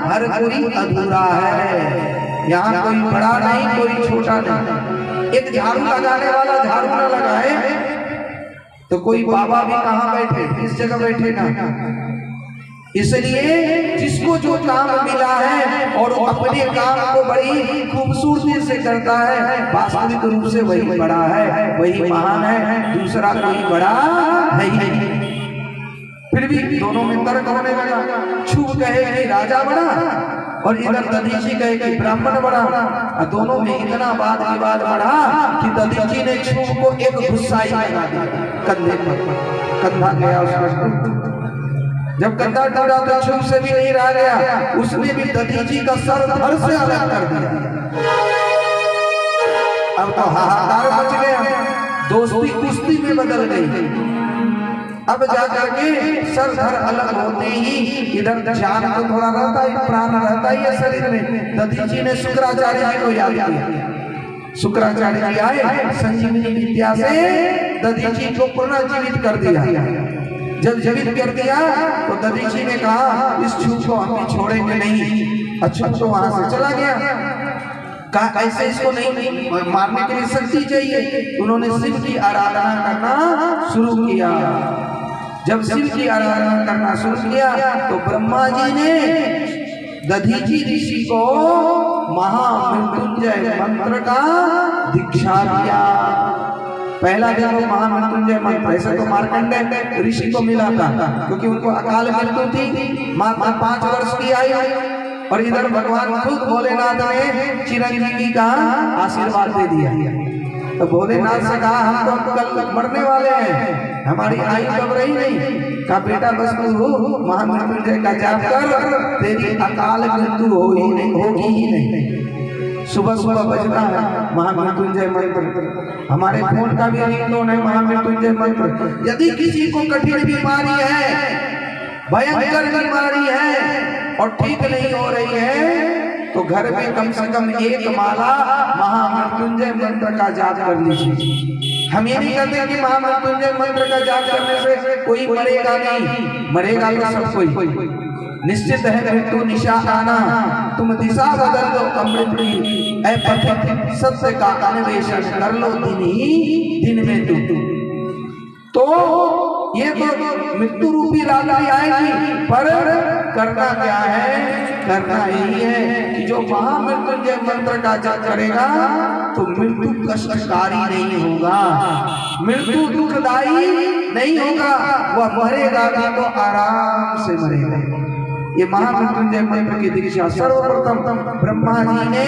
हर कोई अधूरा है। यहाँ कोई बड़ा नहीं, कोई छोटा नहीं। एक झाड़ू लगाने वाला झाड़ू न लगाए तो कोई बाबा भी कहाँ बैठे, इस जगह बैठे ना। इसलिए जिसको जो काम मिला है और अपने काम को बड़ी खूबसूरती से करता है, वास्तविक रूप से वही बड़ा है, वही महान है, दूसरा कोई बड़ा है ही नहीं। फिर भी दोनों में तर्क होने लगा। छुप कहे कि राजा बड़ा, और इधर दधीची कहे कि ब्राह्मण बड़ा, और दोनों में इतना वाद विवाद बढ़ा कि दधीची ने छुप को एक गुस्साई लगा दिया कंधे पर। कंधा गया उसका, जब कंधा टूटा तो छुप से भी नहीं रह गया, उसने भी दधीची का सर धड़ से अलग कर दिया। अब तो हाहाकार मच गया, दोस्ती कुश्ती में बदल गई। अब जाकर के सर धड़ अलग होते ही इधर जान तो थोड़ा रहता है, प्राण रहता ही है शरीर में। दधीची ने शुक्राचार्य जी को याद किया। शुक्राचार्य जी आए, संजीवनी विद्या से दधीची को पुनर्जीवित कर दिया। जब जीवित कर दिया तो दधीची ने कहा इस छूत को हम भी छोड़ेंगे नहीं। अछूत तो वहां से चला गया। कहा ऐसे इसको नहीं मारने के लिए शक्ति चाहिए। उन्होंने शिव की आराधना करना शुरू किया। जब शिव की आराधना करना शुरू किया तो ब्रह्मा जी ने दधीची ऋषि को महामृत्युंजय मंत्र का दीक्षा दिया। पहला देखो महामृत्युंजय मंत्र, ऐसा तो मार्कंडेय ऋषि को मिला था क्योंकि उनको अकाल मृत्यु थी, माता 5 वर्ष की आई, और इधर भगवान खुद भोलेनाथ ने चिरंजीवी का आशीर्वाद दे दिया। तो भोलेनाथ से कहा हम तो कल मरने वाले हैं, हमारी आयु कब रही नहीं। कहा बेटा बस तू महामृत्युंजय का जाप कर, तेरी अकाल मृत्यु होगी ही नहीं। सुबह सुबह बजना है महामृत्युंजय मंत्र। हमारे फोन का भी रिंगटोन है महामृत्युंजय मंत्र। यदि किसी को कठिन बीमारी है, भयंकर बीमारी है और ठीक नहीं हो रही है, तो घर में कम से कम 1 माला महामृत्युंजय मंत्र का जाप कर लीजिए। हम ये नहीं कहते कि महामृत्युंजय मंत्र का जाप करने से कोई मरेगा नहीं, मरेगा तो सब कोई। निश्चित है मृत्यु निशा आना, तुम दिशा बदल दो अमृत की, ऐ पथिक सत्य का अन्वेषण कर लो दिन में तुम। तो ये तो मृत्यु रूपी लाठी आएगी, पर करना क्या है? करना यही है कि जो महामृत्युंजय मंत्र का जाप करेगा तो मृत्यु कष्टकारी नहीं होगा, मृत्यु दुखदाई नहीं होगा, वह मरेगा भी तो आराम से मरेगा। ये महामृत्युंजय मंत्र की दीक्षा सर्वप्रथम ब्रह्मा जी ने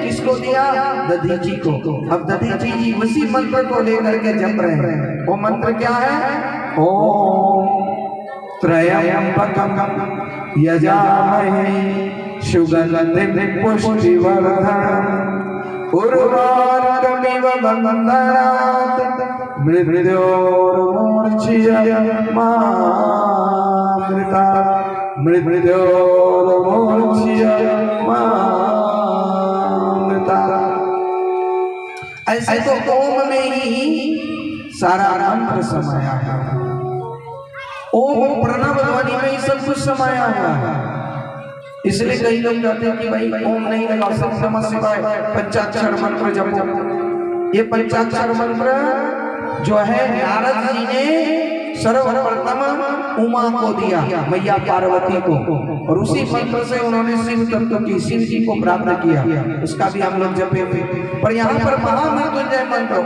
किसको दिया? दधीची को। अब दधीची जी उसी मंत्र को लेकर के जप रहे हैं। वो मंत्र क्या है? ओम त्रयंबकम यजामहे सुगंधिं पुष्टिवर्धनम् उर्वारुकमिव बन्धनात् ऐसे तो ओम में ही सारा मंत्र समाया है। ओम प्रणव ध्वनि में ही सब कुछ समाया हुआ है। इसलिए कई लोग कहते हैं कि भाई ओम नहीं लगा, सब नमः शिवाय पंचाक्षर मंत्र जपो। ये पंचाक्षर मंत्र जो है नारद जी ने सर्वप्रथम उमा को दिया, मैया पार्वती को, और उसी मंत्र से उन्होंने शिव तत्व की, शिव जी को प्राप्त किया। उसका भी हम लोग जपेंगे। पर यहाँ पर महामृत्युंजय मंत्र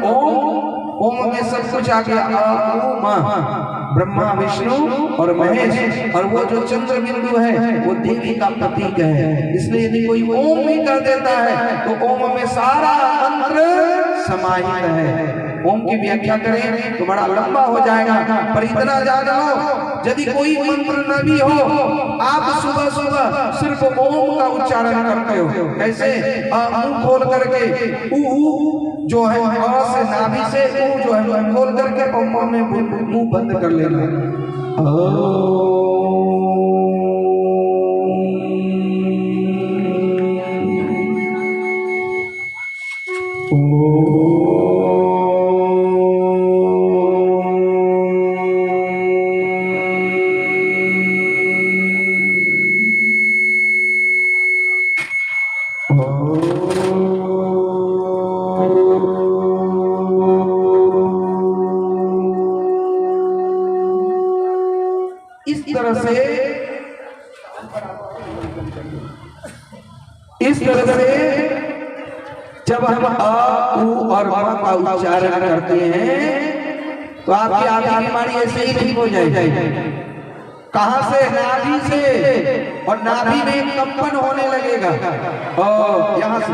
ओम में सब कुछ आ गया। ब्रह्मा विष्णु और महेश, और वो जो चंद्र बिंदु है वो देवी का प्रतीक है। इसलिए यदि कोई ओम भी कर देता है तो ओम में सारा मंत्र समाहित है। ओम की व्याख्या करें तो बड़ा लंबा हो जाएगा, पर इतना जान लो यदि कोई मंत्र न भी हो, आप सुबह सुबह सिर्फ ओम का उच्चारण करते हो। कैसे? मुंह खोल करके ऊ जो है से नाभि से ऊ जो है मुंह खोल करके और मुंह बंद कर लेना। इस तरह से जब हम आ ऊ और मा का उच्चारण करते हैं तो आपकी आधी बीमारी ऐसे ही ठीक हो जाएगी। कहां से? नाभि से। और नाभि में कंपन होने लगेगा और यहाँ से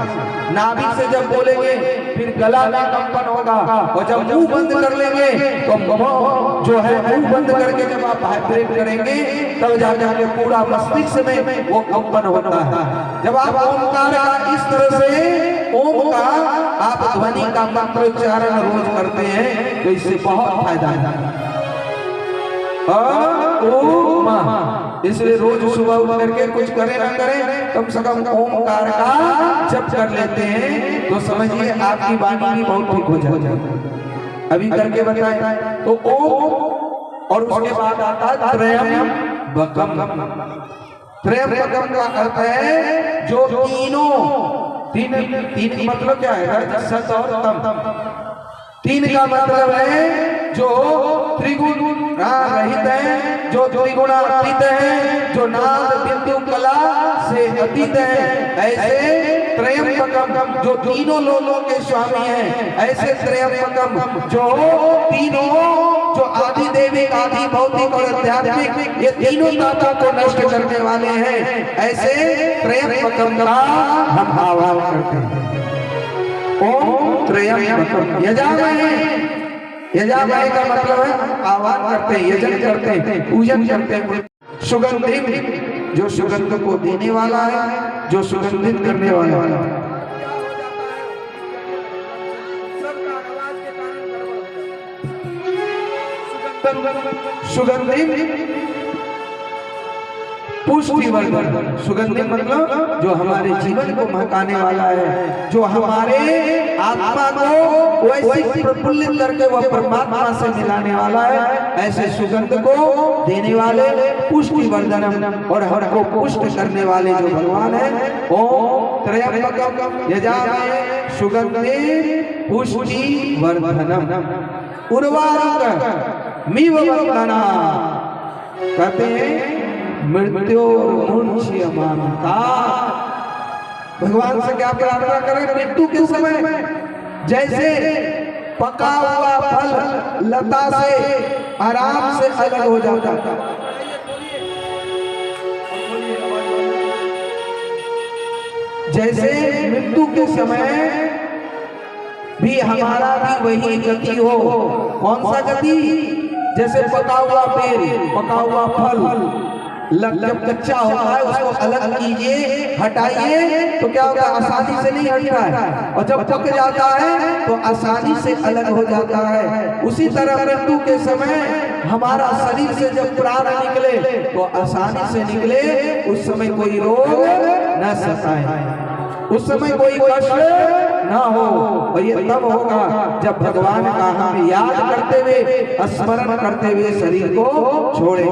नाभि से जब बोलेंगे फिर गला में कंपन होगा, और जब मुंह बंद कर लेंगे तो जो है मुंह बंद करके जब आप वाइब्रेट करेंगे तब जाके पूरा मस्तिष्क में वो कंपन होता है। जब आप ओमकार का इस तरह से ओम का आप ध्वनि का मंत्रोच्चारण रोज करते हैं तो इससे बहुत फायदा है। इसलिए रोज सुबह उठ करके कुछ करें ना करें कम से कम ओमकार का जप कर लेते हैं तो समझिए आपकी वाणी भी बहुत ठीक हो जाएगी। अभी करके बताएं तो ओम और उसके बाद आता है त्र्यंबकम। त्र्यंबकम का अर्थ है जो तीन मतलब क्या है? सत और तम। तीन का मतलब है जो त्रिगुण रहित है, जो त्रिगुणातीत है, जो नाद बिंदु कला से अतीत है। ऐसे त्र्यंबकम जो तीनों लोकों के स्वामी हैं, ऐसे त्र्यंबकम जो तीनों जो आदि देविक आदि भौतिक और आध्यात्मिक ये तीनों ताकतों को नष्ट करने वाले हैं, ऐसे त्र्यंबकम का हम आह्वान करते हैं। ओम त्र्यंबकम। यजामय का मतलब है आह्वान करते हैं, यजन करते हैं, पूजन करते हैं। सुगंधित जो सुगंध को देने वाला है, जो सुगंधित करने वाला है। सुगंधित पुष्टिवर्धन। सुगंधित मतलब जो हमारे जीवन को महकाने वाला है, जो हमारे आत्मा को वैसे प्रफुल्लित करके वह परमात्मा से मिलाने वाला है, ऐसे सुगंध को देने वाले पुष्टिवर्धनम और हमको पुष्ट करने वाले जो भगवान है। ओम त्र्यंबकम यजामहे सुगंधित पुष्टिवर्धनम उर्वारुक मिव वन्दना। कहते हैं मृत्यु मुंशियमानता। भगवान से क्या प्रार्थना करें? मृत्यु के समय जैसे पका हुआ फल लता से आराम से अलग हो जाता, जैसे मृत्यु के समय भी हमारा भी वही गति हो। कौन सा गति? जैसे पका हुआ पेड़, पका हुआ फल जब कच्चा होता है उसको अलग कीजिए, हटाइए तो क्या होता है? आसानी से नहीं हटता है, और जब पक जाता है तो आसानी से अलग हो जाता है। उसी तरह मृत्यु के समय हमारा शरीर से जब प्राण निकले तो आसानी से निकले, उस समय कोई रोग न सताए, उस समय कोई कष्ट ना हो। और ये तब होगा जब भगवान का हम याद करते हुए, स्मरण करते हुए शरीर को छोड़े।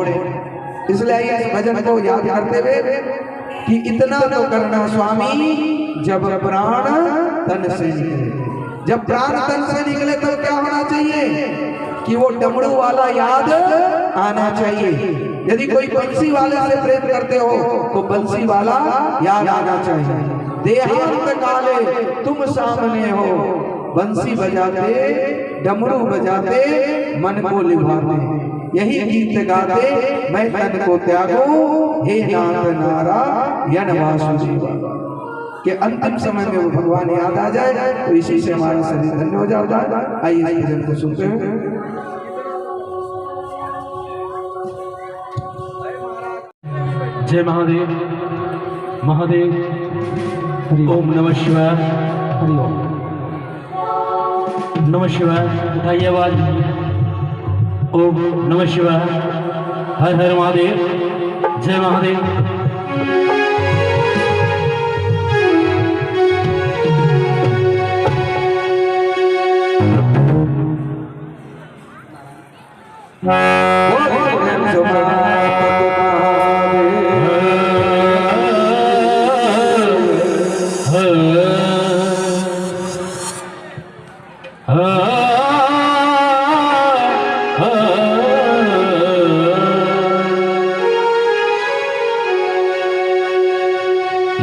इसलिए इस भजन को याद करते हुए कि इतना तो करना स्वामी जब प्राण तन से निकले। जब प्राण तन से निकले तो क्या होना चाहिए? कि वो डमरू वाला याद आना चाहिए। यदि कोई बंसी वाले से प्रेम करते हो तो बंसी वाला याद आना चाहिए। देहांत काले तुम सामने हो, बंसी बजाते डमरू बजाते मन को लिभाते, यही गीत गाते मैं तन को त्यागो हे नाथ नारायण वासुदेवा। कि अंतिम समय में वो भगवान याद आ जाए, तो इसी से हमारा शरीर धन्य हो जाता है। आइए इस भजन को सुनते हैं। जय महादेव। महादेव ओम नमः शिवाय। हरिओम नमः शिवाय। उठाइए आवाज। ओम नमः शिवाय। हर हर महादेव। जय महादेव।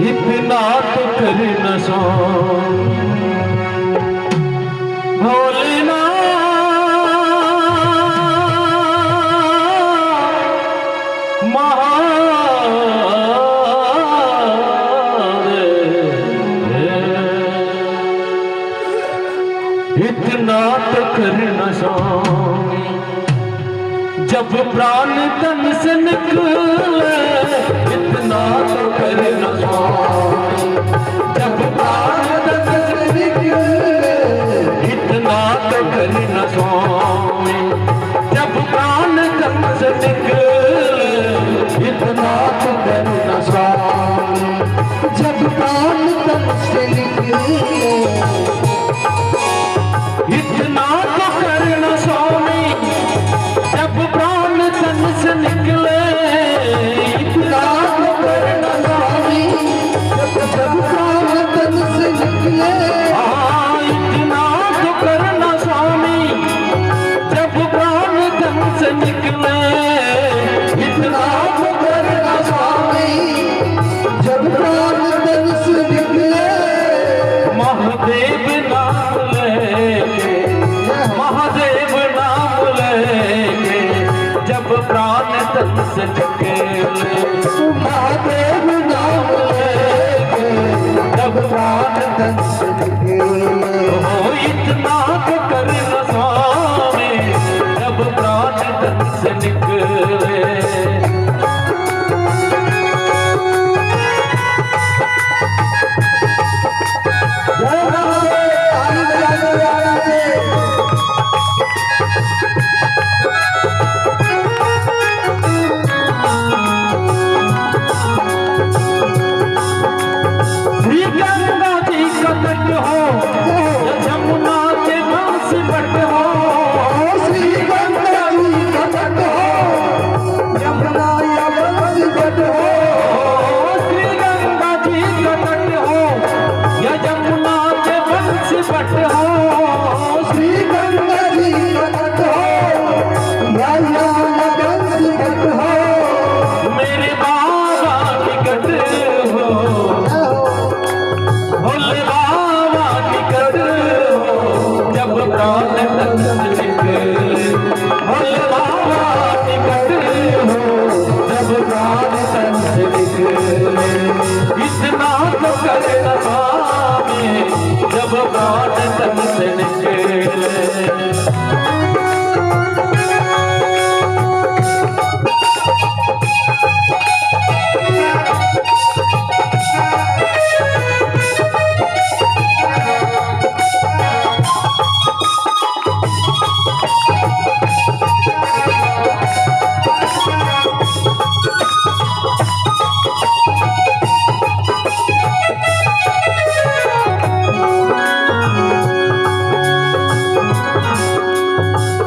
इतना तो कर न सो भोलेनाथ, इतना तो कर न सो जब प्राण तन से निकले, इतना तो कर न सो जब प्राण तन से निकले, इतना तो कर न सो जब प्राण तन से निकले, इतना तो कर न सो जब प्राण तन से निकले, इतना तो कर न स्वामी जब प्राण तन से निकले, इतना तो कर न स्वामी जब प्राण तन से निकले, इतना तो कर न स्वामी जब प्राण तन से निकले, इतना तो कर न स्वामी जब प्राण तन से निकले। महादेव नाम लेके, महादेव नाम लेके जब प्राण तन से निकले, महादेव नाम लेके जब प्राण तन से निकले, ओ इतना तो कर न स्वामी जब प्राण तन से निकले। श्री गंगा जी का तट हो या जमुना के पास बट हो, श्री गंगा जी का तट हो, यमुना या बंस बट हो, श्री गंगा जी का तट हो या जमुना के पास बट हो, श्री गंगा जी का तट हो, यमुना या बंस बट हो, मेरे बाबा निकट हो, भोले बाबा निकट हो जब प्राण तन से निकले, भोले बाबा निकट हो जब प्राण तन से निकले, इतना तो कर न स्वामी जब प्राण तन से निकले।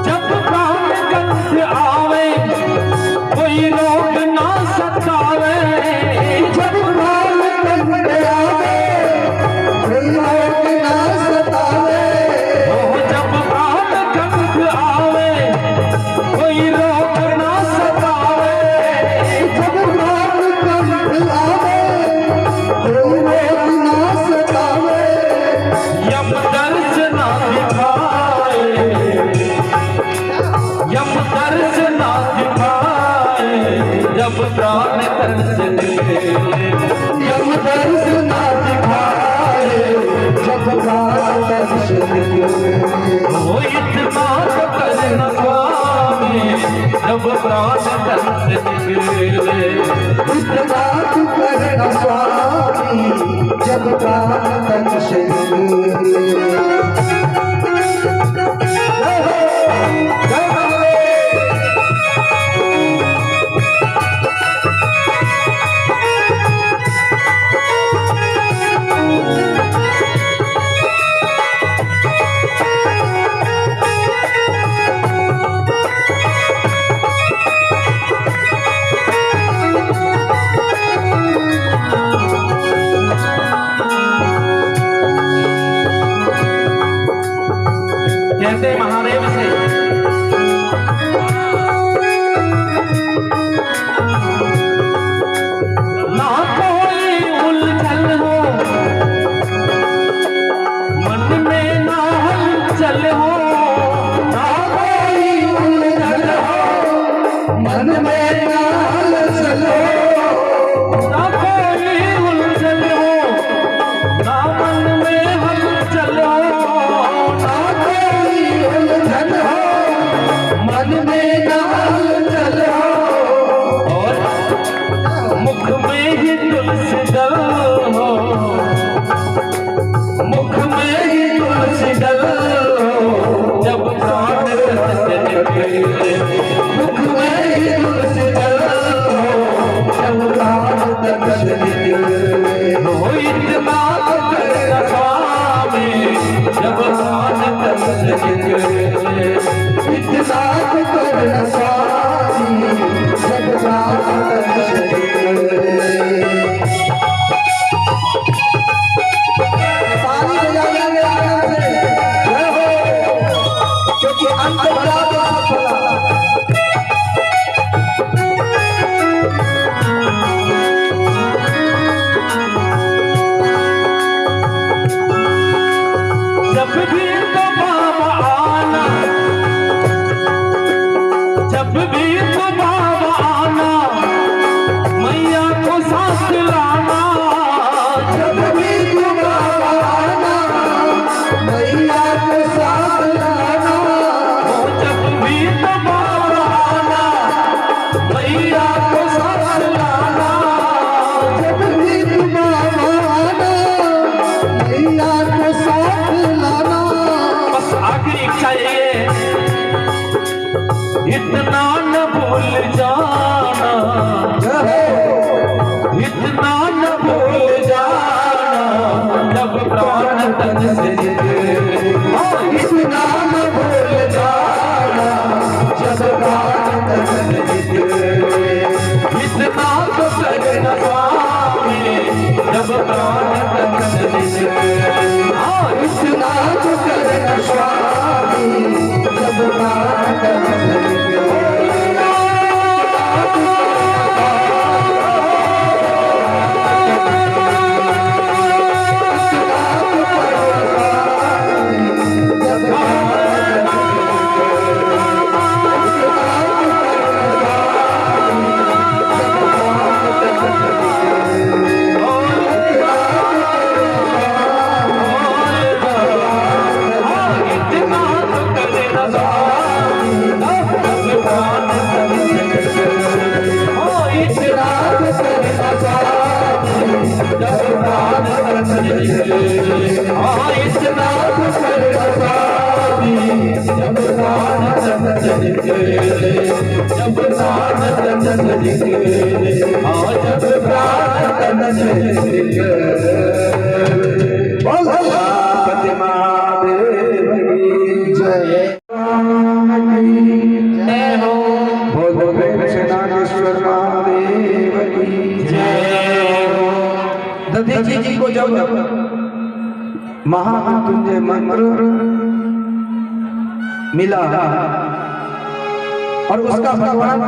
जब प्राण कंठ आवे कोई रोग ना सतावे, जब प्राण कंठ आवे कोई रोग ना सतावे, जब प्राण कंठ आवे कोई रोग ना सतावे, जब प्राण कंठ आवे कोई रोग ना सतावे, यम दर्श ना दिखाए, यम दर्श ना दिखाए जब प्राण तन से निकले, यम दर्श ना दिखाए वो इतना तो करना स्वामी जब प्राण तन से निकले। इतना तू करना स्वामी जब प्राण तन से निकले। कहते महादेव से ना कोई उलझन हो मन में ना हलचल हो, ना कोई उलझन हो मन में ना हलचल हो। ना कोई उलझन हो ना मन में हलचल हो, मन में ना हलचल हो। और मुख में ही तुलसी दल हो, मुख में ही तुलसी दल हो जब प्राण तन से निकले। मुख में ही तुलसी दल हो जब प्राण तन से निकले। हो इतना तो करना स्वामी जब प्राण तन से निकले। इतना तो करना स्वामी जब प्राण तन से निकले। ताली बजाएंगे आनंद से, जय हो, क्योंकि अंत बड़ा सफला। जब भी तो बाबा आना, जब भी तो बाबा आना, मैया को साथ लाना। जब भी तू बाबा आना मैया को साथ लाना। जब भी तो बाबा आना, मैया को साथ लाना। जब भी तू बाबा आना मैया को साथ लाना। बस आखिरी इच्छा ये इतना न भूल जाना, इतना न भूल जाना जब प्राण तन से निकले। इतना न भूल जाना जब प्राण तन से निकले। इतना तो करना स्वामी जब प्राण तन से निकले। इतना तो करना स्वामी जब प्राण तन से निकले। दधीची जी को जब महामृत्युंजय मंत्र मिला और उसका भगवान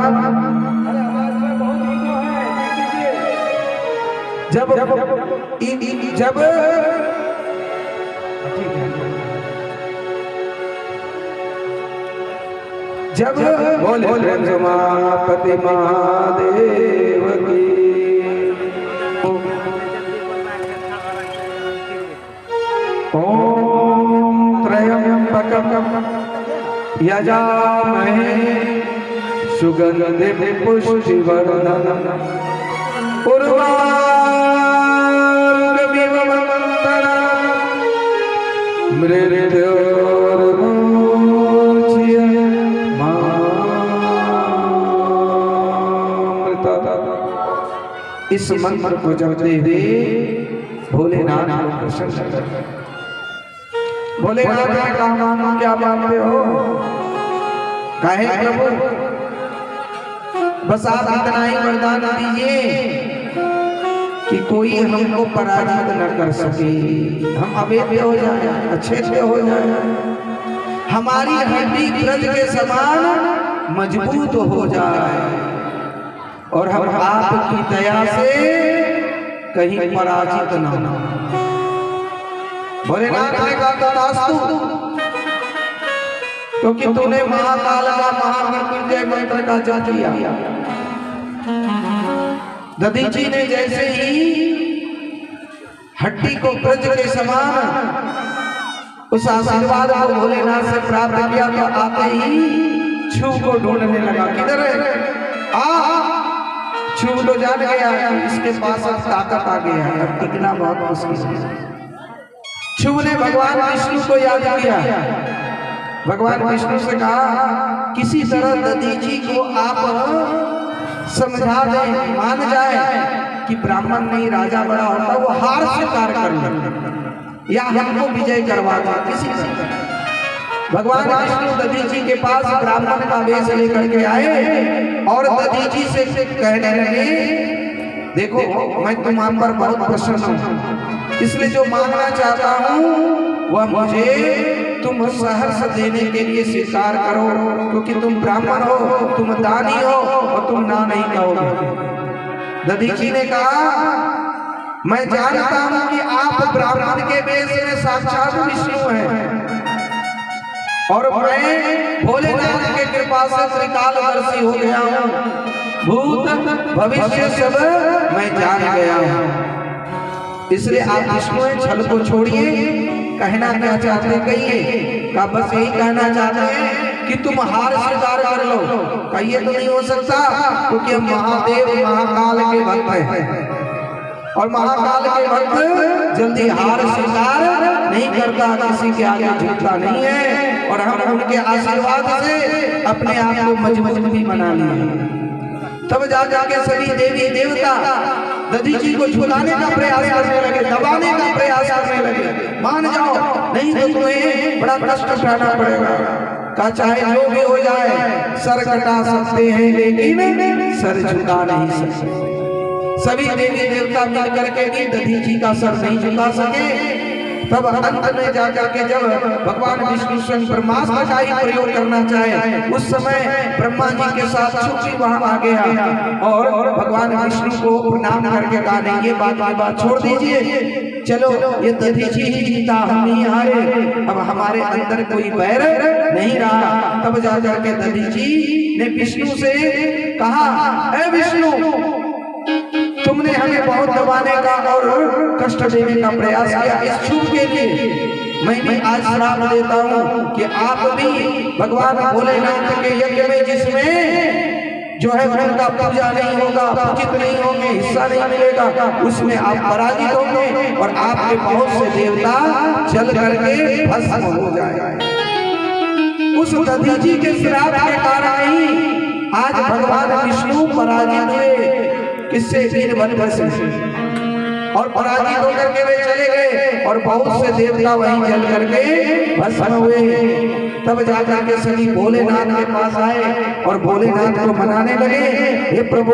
जब जब बोले उमापति महादेव की ओम त्रयम् यजामहे सुगंधिं पुष्टिवर्धनम् उर्वारुकमिव मन्त्रम् मृत्योर्मोच्यमामृतम्। इस मंत्र को जपते हुए भोलेनाथ को प्रसन्न कर। भोलेनाथ ने कहा मानो क्या मानते हो? कहे प्रभु बस आप इतना ही वरदान दीजिए कि कोई हमको पराजित न कर सके, हम अवेद्य हो जाए, अच्छे से हो जाए, हमारी हड्डी ब्रज के समान मजबूत हो जाए और हम आपकी दया से कहीं पराजित न हो। भोलेनाथ ने कहा तथास्तु, क्योंकि तूने महाकाल का महामृत्युंजय मंत्र का जाप किया। दधीची ने जैसे ही हड्डी को ब्रज के समान उस आशीर्वाद को भोलेनाथ से प्राप्त किया तो आते ही छू को ढूंढने लगा, किधर है? छू तो जान गया इसके पास अब ताकत आ गया है, अब टिकना बहुत मुश्किल है। छू ने भगवान विष्णु को याद किया। भगवान विष्णु से कहा किसी तरह दधीची को आप समझा दें, मान जाए कि ब्राह्मण नहीं राजा बड़ा होता, वो हार स्वीकार कर ले या हमको विजय करवा दे किसी तरह। भगवान विष्णु दधीची के पास ब्राह्मण का वेश लेकर के आए और दधीची से कहने लगे देखो मैं तुम्हारे पर बहुत प्रसन्न हूँ, इसलिए जो मांगना चाहता हूँ वह मुझे तुम सहर्ष देने के लिए स्वीकार करो, क्योंकि तुम ब्राह्मण हो, तुम दानी हो और तुम ना नहीं कहोगे। दधीची ने कहा मैं जानता हूं कि आप ब्राह्मण के वेश में साक्षात विष्णु हैं और मैं भोलेनाथ के कृपा से त्रिकालदर्शी हो गया हूं, भूत भविष्य सब मैं जान गया हूं, इसलिए आप विष्णु हैं, छल को छोड़िए, कहना क्या चाहते कहिए। का बस यही कहना चाहते हैं कि तुम हार स्वीकार कर लो। कहिए तो नहीं हो सकता, क्योंकि हम महादेव महाकाल के भक्त हैं और महाकाल के भक्त जल्दी हार स्वीकार नहीं करता, किसी के आगे झुकता नहीं है और हम उनके आशीर्वाद से अपने आप को मजबूत भी बना लिए। तब जा जाके सभी देवी देवता दधीची को झुलाने का प्रयास करने लगे, दबाने का प्रयास करने लगे, मान जाओ नहीं तो तुम्हें बड़ा कष्ट उठाना पड़ेगा। का चाहे जो भी हो जाए सर कटा सकते हैं लेकिन सर झुका नहीं सकते। सभी देवी देवता मिल करके भी दधीची का सर नहीं झुका सके। तब अंत में जाकर के जब भगवान विष्णु स्वयं ब्रह्मास्त्र का ही प्रयोग करना चाहे, उस समय ब्रह्मा जी के साथ छुट्टी वहां आ गया और भगवान विष्णु को प्रणाम करके कहा नहीं ये बात छोड़ दीजिए, चलो ये दधीची ही जीता, हम नहीं हारे, अब हमारे अंदर कोई बैर नहीं रहा। तब जाकर के दधीची ने विष्णु से कहा हे विष्णु, तुमने हमें बहुत दबाने का और कष्ट देने का प्रयास किया, इस छूट के लिए मैं आज श्राप देता हूँ कि आप भी भगवान भोलेनाथ के यज्ञ में जिसमें जो है उनका पूजा नहीं होगा, पूजित नहीं होंगे, हिस्सा नहीं मिलेगा, उसमें आप पराजित होंगे और आपके बहुत से देवता जल करके भस्म हो जाएंगे। उस दधीची के श्राप के कारण ही आज भगवान विष्णु पराजित हुए, किससे? वीरभद्र से, और पराजित होकर के वे चले गए और बहुत से देवता वहीं जल करके भस्म हुए। तब जाकर के सभी भोलेनाथ के पास आए और भोलेनाथ को मनाने लगे, हे प्रभु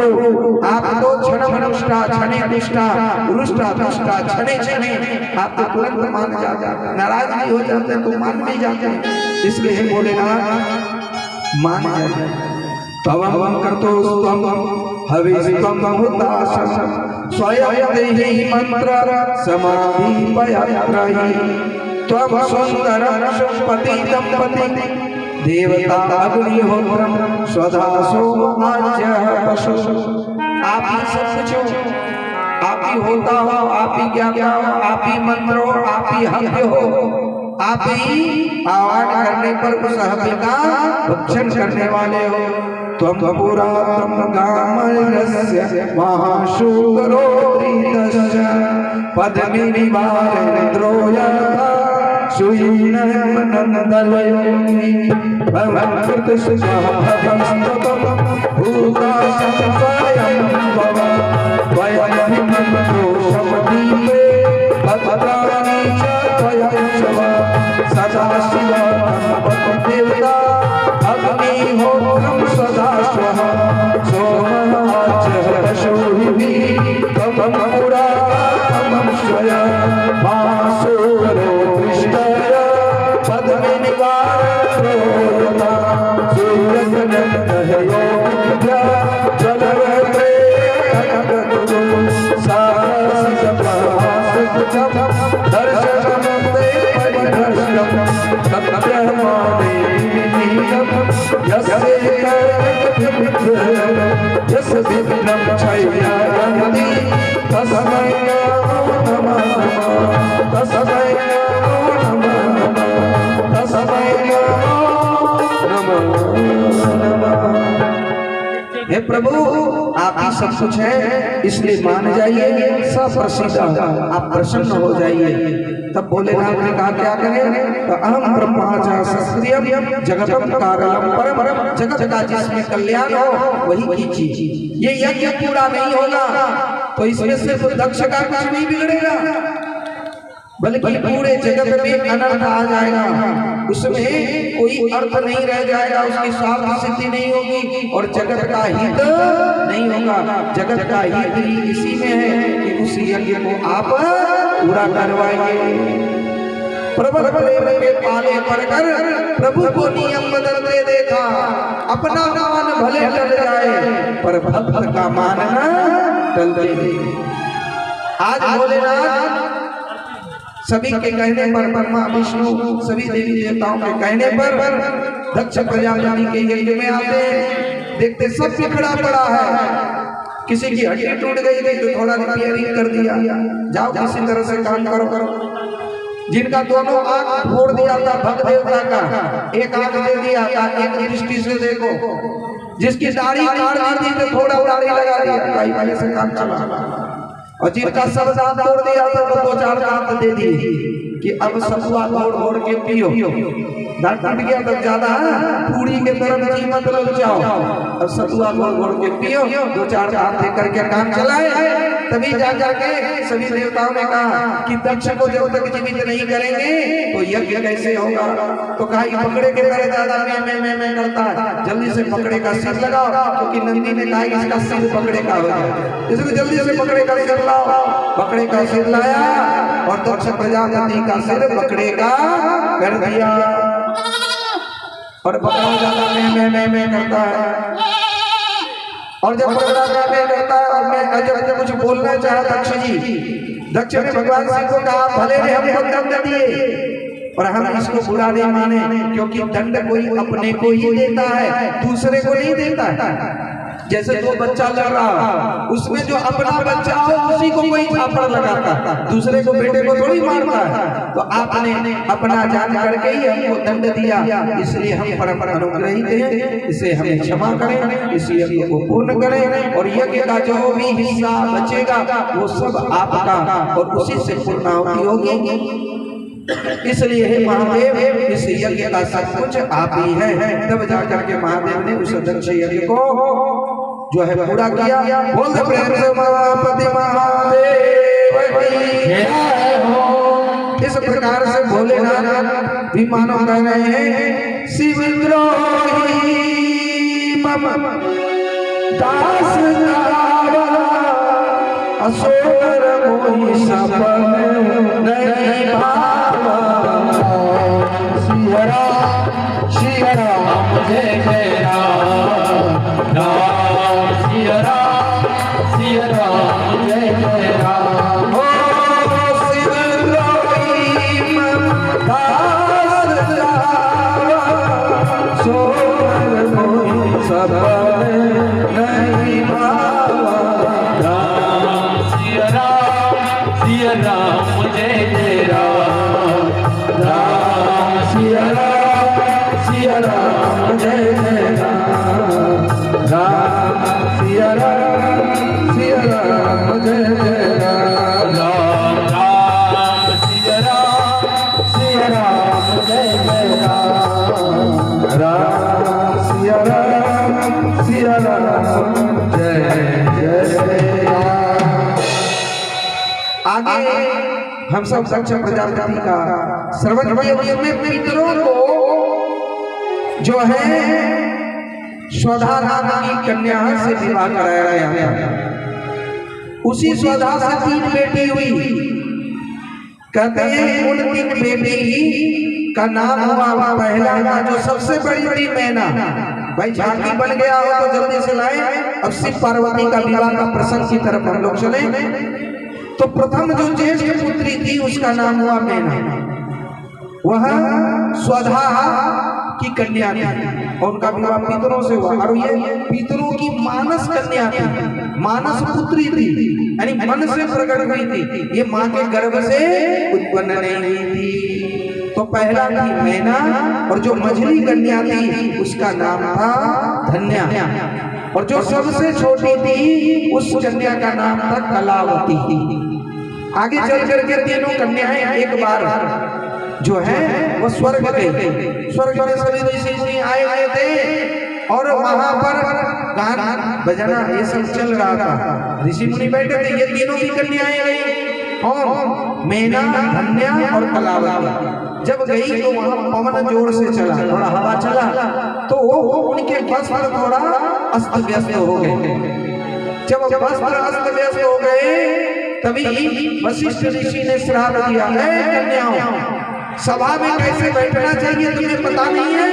आप तो क्षण मनुष्टा क्षणे दुष्टा रुष्टा दुष्टा क्षणे क्षणे, आप तो तुरंत मान जाते, नाराज भी हो जाते तो मान भी जाते, इसलिए हे भोलेनाथ मान जाते। तवं कर्तुस्त्वं हविस्त्वं हुताशं स्वयं देहि मंत्र समाधिपयत्रहि त्वं सुंदरं सुपति दंपति देवता अग्निहोत्रं स्वधासो आज्यः पशु। आप ही सब कुछ हो, आप ही होता हो, आप ही ज्ञाता हो, आप ही मंत्र हो, आप ही हव्य हो, आप ही आह्वान करने पर उस हव्य का भक्षण करने वाले हो। त्वं पुरा गामरस्य महाशूरो रीतस्य पद्मी निवारेन्द्रोयः सुयीनन्दलयोनि भवन्कृतसुखभवस्ततं भूताशं स्वयं भव वयमहिमन्दोषमदीपे भद्राणि च त्वया शव सदा शिवदेवता अग्निहोत्रं सदा स्वः सोमश्चरशोभिः त्वं पुरा स्वय मासूरो दृष्टय पद्मे निवारयोता सूर्यनन्दयोगिभ्य जलवत्रे सारसप्रभासुतं दर्शनं ते परिदर्शनं तत्ब्रह्मादेवीनीयं यस्य विघ्नं क्षय्यायन्ति तस्मै नमः तस्मै नमः तस्मै नमः। हे प्रभु आप ही सब कुछ है, इसलिए मान जाइए, सब प्रसिद्ध आप प्रसन्न हो जाइए। तब भोलेनाथ ने कहा क्या करें? तो अहम ब्रह्माचा सस्त्रियम जगतम कारणम परम, जगत का जिसमें कल्याण हो वही कीजिए। ये यज्ञ पूरा नहीं होगा तो इसमें सिर्फ दक्ष का कुछ नहीं बिगड़ेगा, बल्कि पूरे जगत में अनर्थ आ जाएगा, उसमें कोई अर्थ नहीं रह जाएगा, उसकी स्वार्थ सिद्धि नहीं होगी और जगत का हित नहीं होगा। जगत का हित ही इसी में है कि उस यज्ञ को आप पूरा करवाइए। प्रबल प्रेम के पाले पड़कर प्रभु को नियम बदलते देखा, अपना मान भले टल जाए पर भक्त का मानना टलते नहीं। आज भोलेनाथ सभी के कहने पर, ब्रह्मा विष्णु सभी देवी देवताओं के कहने पर दक्ष प्रजापति के यज्ञ में आते हैं, देखते सब बिखरा पड़ा है। किसी की हड्डी टूट गई थी तो थोड़ा रिपेयरिंग कर दिया, जाओ किसी तरह से काम करो। जिनका दोनों आंख फोड़ दिया था भक्त देवता का, एक आंख दे दिया था, एक दृष्टि से देखो। जिसकी दाढ़ी काट दी थी तो थोड़ा दाढ़ी लगा दिया, कई पहले से काम चला। और जिनका सब दांत तोड़ दिया था तो 2-4 दांत दे दिए कि अब सतुआ घोड़ के पियो। दांत टूट गया तो ज्यादा पूरी के तरफ जी मत लग जाओ, अब सतुआ घोड़ के पियो, 2-4 दांत दे करके काम चलाए। तभी जा जाके सभी देवताओं ने कहा कि दक्ष को जब तक जीवित नहीं करेंगे तो यज्ञ कैसे होगा। तो कहा पकड़े के करे दादा मैं करता है, जल्दी से पकड़े का सिर लगाओ, क्योंकि नंदी ने कहा इसका सिर पकड़े का होगा, इसलिए जल्दी से पकड़े का सिर लाओ। पकड़े का सिर लाया और दक्ष प्रजापति का सिर पकड़े का कर दिया और पकड़ा जाता मैं करता है। और जब पकड़ा मैं करता है और मैं जब कुछ बोलना चाहा दक्ष जी, दक्ष ने भगवान शिव को कहा भले ने हमको दंड दिए और हम इसको बुरा नहीं माने, क्योंकि दंड कोई अपने को ही देता है, दूसरे को नहीं देता है। जैसे दो बच्चा लड़ रहा, उसमें जो अपना बच्चा हो उसी को कोई थापड़ लगाता, दूसरे को बेटे को थोड़ी मारता है। तो आपने अपना जान करके ही हमको दंड दिया, इसलिए हम परम अनुग्रहित हैं, इसे हमें क्षमा करें, इस यज्ञ को पूर्ण करें और यज्ञ का जो भी हिस्सा बचेगा वो सब आपका और उसी से पूर्णाहुति होगी। इसलिए हे महादेव इस यज्ञ का सब कुछ आप ही है। तब जाकर के महादेव ने उस दक्ष यज्ञ को जो है पूरा किया। बोल प्रेम से महापति महादेव की जय हो। इस प्रकार से भोलेनाथ भी मानो कह रहे हैं शिवद्रोही मम दास असोर मोहि सपन नहीं भावा। सिया राम जय जय राम, सिया राम जय जय राम। ओ शिवद्रोही मम दास असोर मोहि सपन नहीं भावा। सिया राम जय जय राम, आगे हम सब दक्ष प्रजापति का श्रवण किए, उसमें पितरों को जो है स्वधा नाम की कन्या से विवाह कराया गया। उसी स्वधा से 3 बेटी हुई। कहते हैं उन 3 बेटी का नाम हुआ, पहला का जो सबसे बड़ी थी मैना। भाई झांकी बन गया हो तो जल्दी से लाए। अब शिव पार्वती का विवाह का प्रसंग की तरफ हम लोग चले। तो प्रथम जो ज्येष्ठ पुत्री थी उसका नाम हुआ मैना। वह स्वधा की कन्या थी और उनका विवाह पितरों से हुआ। और ये पितरों की मानस कन्या थी, मानस पुत्री थी, यानी मन से प्रकट हुई थी, ये माँ के गर्भ से उत्पन्न नहीं हुई थी। तो पहला थी मैना और जो मझली कन्या थी उसका नाम था धन्या, और जो सबसे छोटी थी उस कन्या का नाम था कलावती। आगे चल करके तीनों कन्याएं एक बार जो है वो स्वर्ग गए। स्वर्ग में सभी ऋषि आए थे और वहां पर गान बजाना ये सब चल रहा था। ऋषि मुनि बैठे थे। ये तीनों की कन्याएं गई, कौन? मैना, धन्या और कलावती। जब गई तो वहां पवन जोर से चला, थोड़ा हवा चला तो उनके वस्त्र थोड़ा अस्त व्यस्त हो गए। जब वस्त्र अस्त व्यस्त हो गए तभी वशिष्ठ ऋषि ने श्राप दिया, है कन्याओं, सभा में कैसे बैठना चाहिए तुम्हें पता नहीं है,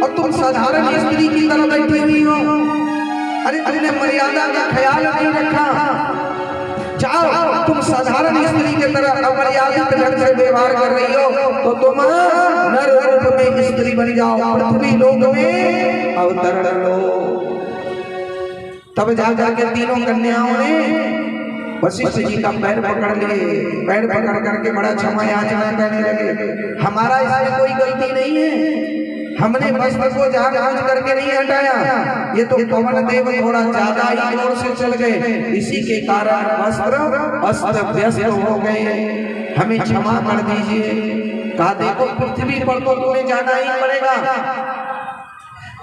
और तुम साधारण स्त्री की तरह बैठी हुई हो। अरे तुमने मर्यादा का ख्याल नहीं रखा। जाओ, तुम साधारण स्त्री की तरह अमर्यादित ढंग से व्यवहार कर रही हो तो तुम नर रूप में स्त्री बन जाओ, पृथ्वी लोक में अवतरण लो। तब जाके तीनों कन्याओं ने वशिष्ठ जी का पैर पकड़ लिए। पैर पकड़ करके बड़ा क्षमा याचना करने लगे, हमारा इसमें कोई गलती नहीं है, हमने वस्त्र को जांच करके नहीं हटाया, ये तो पवन देव थोड़ा ज्यादा ही जोर से चल गए, इसी के कारण वस्त्र अस्त व्यस्त हो गए, हमें क्षमा कर दीजिए। कहा देखो पृथ्वी पर तो तुम्हें जाना ही पड़ेगा,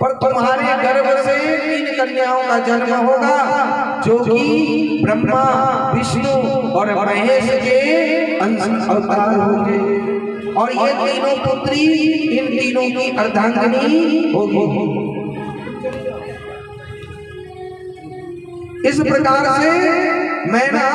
पर तुम्हारे गर्भ से 3 कन्याओं का जन्म होगा जो कि ब्रह्मा, विष्णु और महेश के अंश अवतार होंगे, और ये तीनों पुत्री इन तीनों की अर्धांगिनी होगी। इस प्रकार से मैना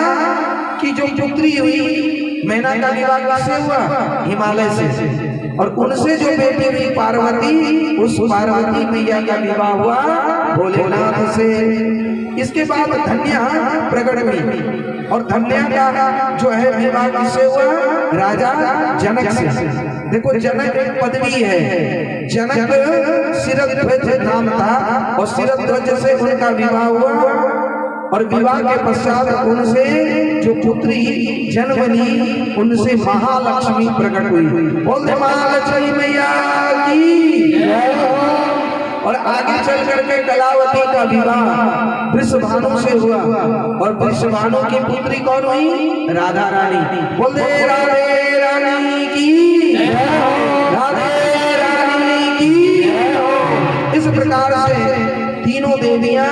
की जो पुत्री हुई, मैना का विवाह किससे हुआ? हिमालय से। और उनसे जो बेटी हुई पार्वती, उस पार्वती मैया का विवाह हुआ भोलेनाथ से। इसके बाद धन्या प्रकट हुई और धन्या का जो है विवाह किससे हुआ? राजा जनक से। देखो जनक एक पदवी है, जनक शिरध्वज नाम था और शिरध्वज से उनका विवाह हुआ, और विवाह के पश्चात उनसे जो पुत्री जन्म ली उनसे महालक्ष्मी प्रकट हुई। बोलते महालक्ष्मी मैया की। और आगे चल करके कलावती का विवाह वृषभानु से हुआ, और वृषभानु की पुत्री कौन हुई? राधा रानी। बोलते राधे रानी की, राधे रानी की। इस प्रकार से तीनों देवियां,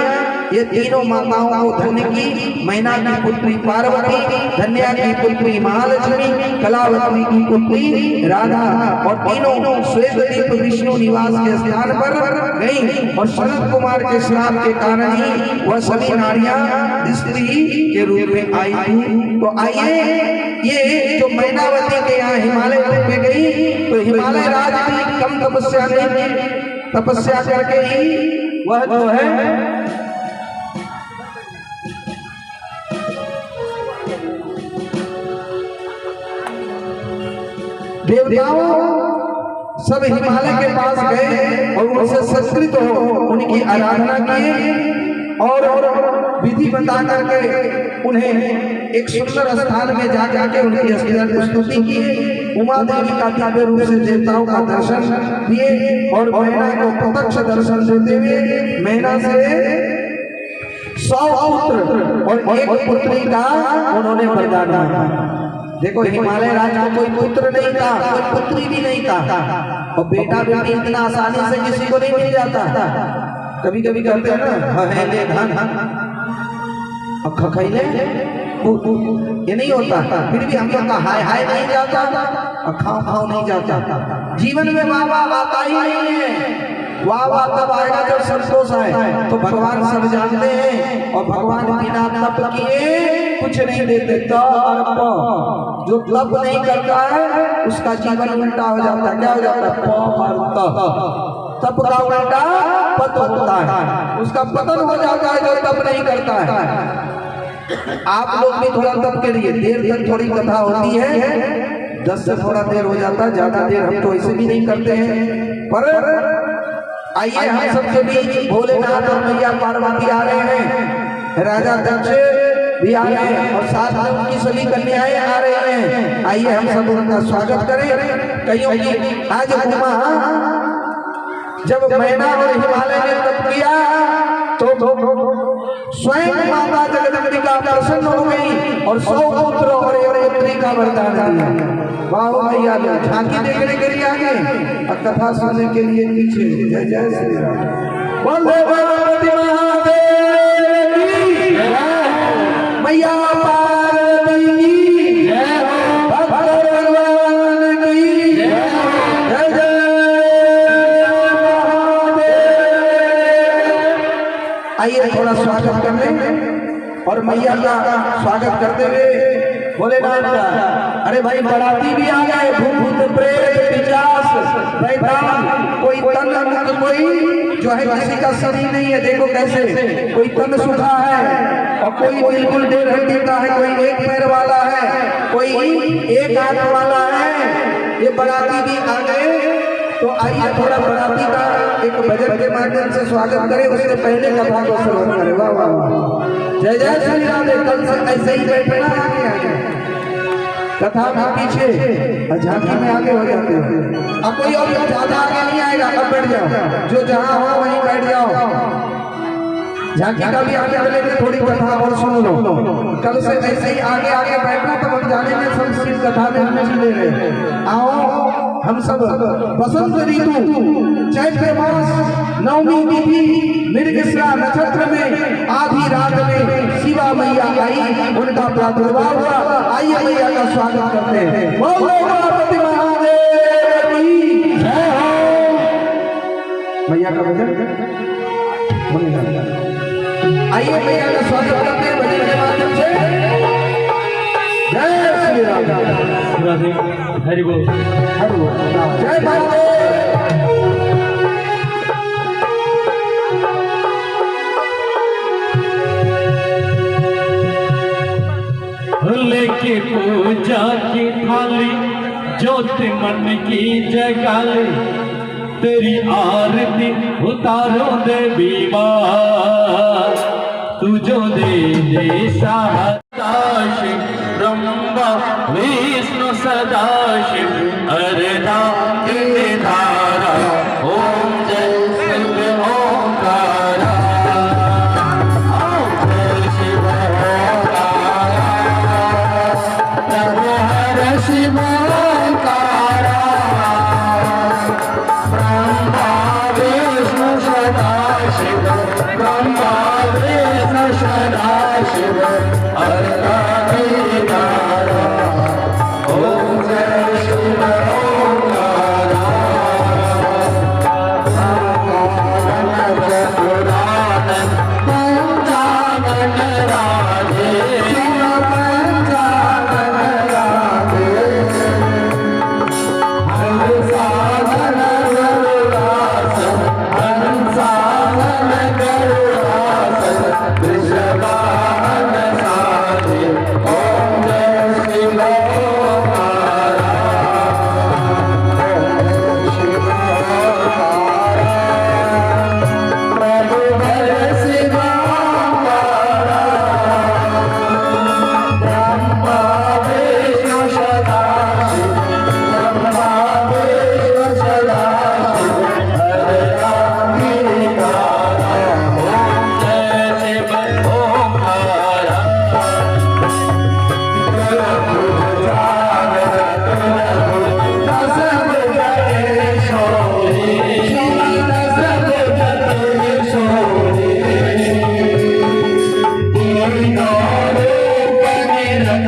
ये तीनों माताओं को धन्य की, मैना की पुत्री पार्वती, धन्या की पुत्री महालक्ष्मी, कलावती की पुत्री राधा, और तीनों श्वेतदीप विष्णु निवास के स्थान पर गई, और सनत कुमार के श्राप के कारण ही वह सभी नारियां स्त्री के रूप में आई थी। तो आइए, ये जो मैनावती के यहाँ हिमालय रूप में गई, तो हिमालय राज की कम तपस्या नहीं, तपस्या करके ही वह जो है देवताओं सब हिमालय के पास गए और उनसे संस्कृत हो उनकी आराधना की, और विधि बता करके उन्हें एक सुंदर स्थान में जा जाके उनकी स्तुति की। उमा देवी का दिव्य रूप से देवताओं का दर्शन दिए, और मैना को प्रत्यक्ष दर्शन देते हुए मैना से 100 पुत्र और 1 पुत्री का उन्होंने वरदान दिया। देखो हिमालय राज को कोई पुत्र नहीं था, कोई पुत्री भी नहीं था, और बेटा बेटी इतना आसानी से किसी को नहीं मिल जाता। कभी कभी कहते हैं ना, हहेले धन और खखैले ये नहीं होता, फिर भी हम लोग का हाय हाय नहीं जाता और खाओ खाओ नहीं जाता। जीवन में वाह वाह आता ही नहीं है। वाह वाह तब आएगा जब संतोष आए। तो भगवान सब जानते हैं और भगवान बिना तप किए कुछ नहीं देते। जो तप नहीं करता है उसका जीवन उल्टा हो जाता है। क्या हो जाता है? तप का उल्टा पत होता है, उसका पतन हो जाता है जो तप नहीं करता है। आप लोग भी थोड़ा तप के लिए देर तक थोड़ी कथा होती है, 10 से थोड़ा देर हो जाता है, ज्यादा देर हम तो ऐसे भी नहीं करते हैं। पर आइए हम सबके बीच भोलेनाथ और मैया पार्वती आ रहे हैं, राजा दक्ष भी आ रहे हैं और साथ में उनकी सभी कन्याएं आ रही हैं। आइए हम सब उनका स्वागत करें। कईयों की आज उमा जब मैना और हिमालय ने तप किया तो स्वयं माता जगदम्बिका प्रसन्न हो गई और 100 पुत्र और 1 पुत्री का वरदान दिया। वाह भैया, झांकी देखने के लिए आगे और कथा सुनने के लिए पीछे। जय जय श्री राम। बोले पार्वती महादेव की जय, मैया पार्वती की जय, भक्त भगवान की जय, जय जय महादेव। आइए थोड़ा स्वागत कर लें और मैया का स्वागत करते हुए भोलेनाथ का। अरे भाई बराती भी आ गए, भूत प्रेत पिशाच शैतान, कोई तन मुक्त, कोई जो है किसी का शरीर नहीं है। देखो कैसे कोई तन सूखा है और कोई बिल्कुल 1.5 हड्डी का है, कोई 1 पैर वाला है, कोई 1 हाथ वाला है। ये बराती भी आ गए। तो आइए थोड़ा बराती का एक भजन के माध्यम से स्वागत करें, उससे पहले कथा को श्रवण करें। वाह वाह वाह, जय जय श्री राधे। कल से ऐसे ही बैठना, आगे आगे कथा में पीछे, झांकी में आगे हो जाते हैं। अब कोई और ज्यादा आगे नहीं आएगा, अब बैठ जाओ, जो जहां हो वहीं बैठ जाओ। झांकी का भी आगे लेके थोड़ी कथा और सुन लो। कल से ऐसे ही आगे आगे बैठना, तब हम जाने में संस्कृत कथा में हमें मिले रहे। आओ हम सब बसंत ऋतु चैत्र मास नवमी तिथि मृगशिरा नक्षत्र में आधी रात में शिवा मैया आई, उनका प्रादुर्भाव हुआ। आइए मैया का स्वागत करते हैं। बोलो पार्वती महादेव की जय हो। मैया का भजन आइए मैया का स्वागत करते हैं भजन के माध्यम से। जय श्री राम। हरि बोल, हरि बोल, जय महादेव। लेके पूजा की थाली ज्योति मन की जगाली, तेरी आरती उतारो देवी माँ, तू जो दे सदाशिव ब्रह्मा विष्णु सदाशिव हरदा धारा ओम जय शिव ओंकारा, ओम जय शिव ओंकारा, प्रभु हर शिव ओंकारा, ब्रह्मा विष्णु सदाशिव, ब्रह्मा विष्णु सदाशिव हरदा धारा ओम जय शिव ओंकारा, पुराण पंचानन राधे, शिव पंचानन राधे, हंसानन गरुड़ासन, हंसानन गरुड़ासन, वृषभान साधु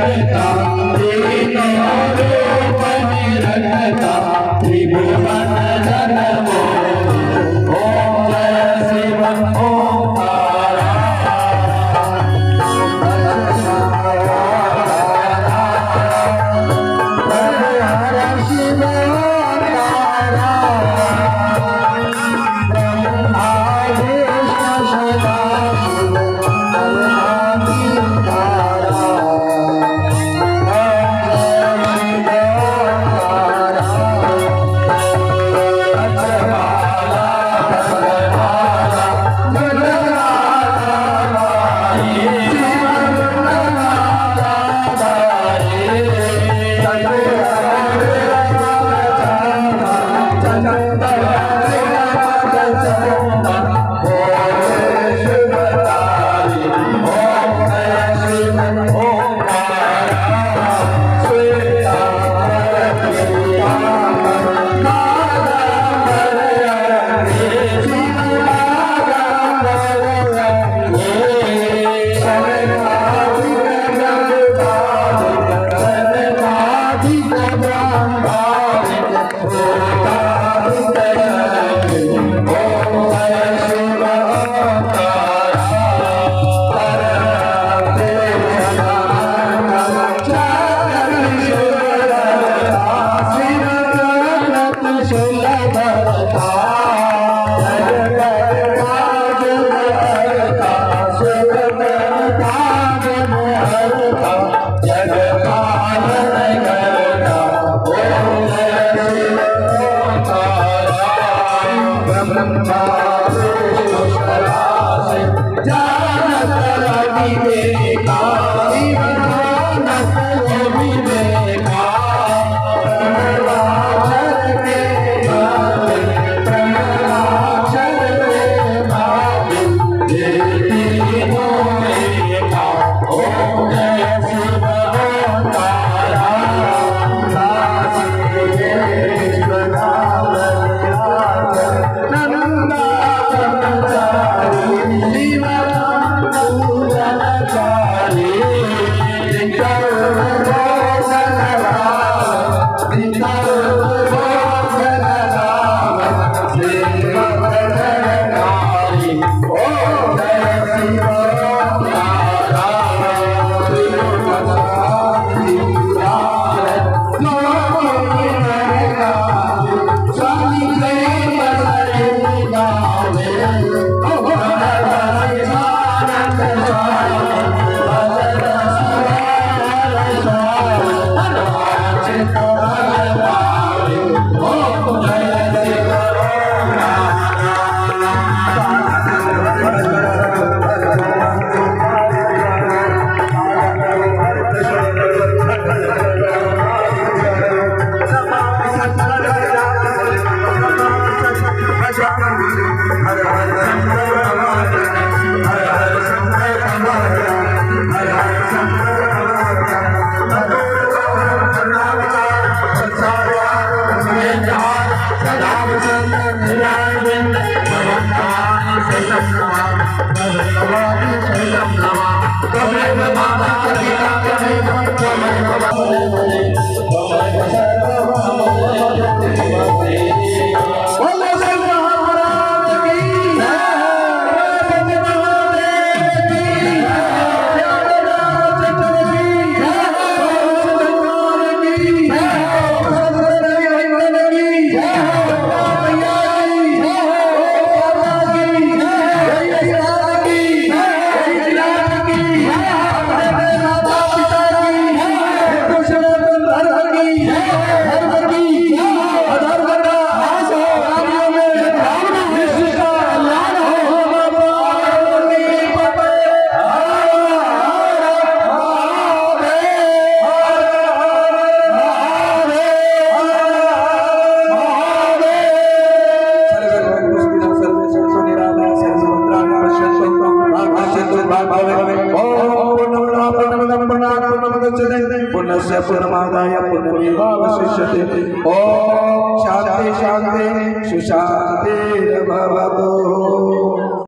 करता तीनों रूप निरखता त्रिभुवन जगमो ओम जय शिव ओंकारा पुनस्य पूर्णमादाय पूर्णमेवावशिष्यते। ओम शांति शांति सुशांतिर्भवतु।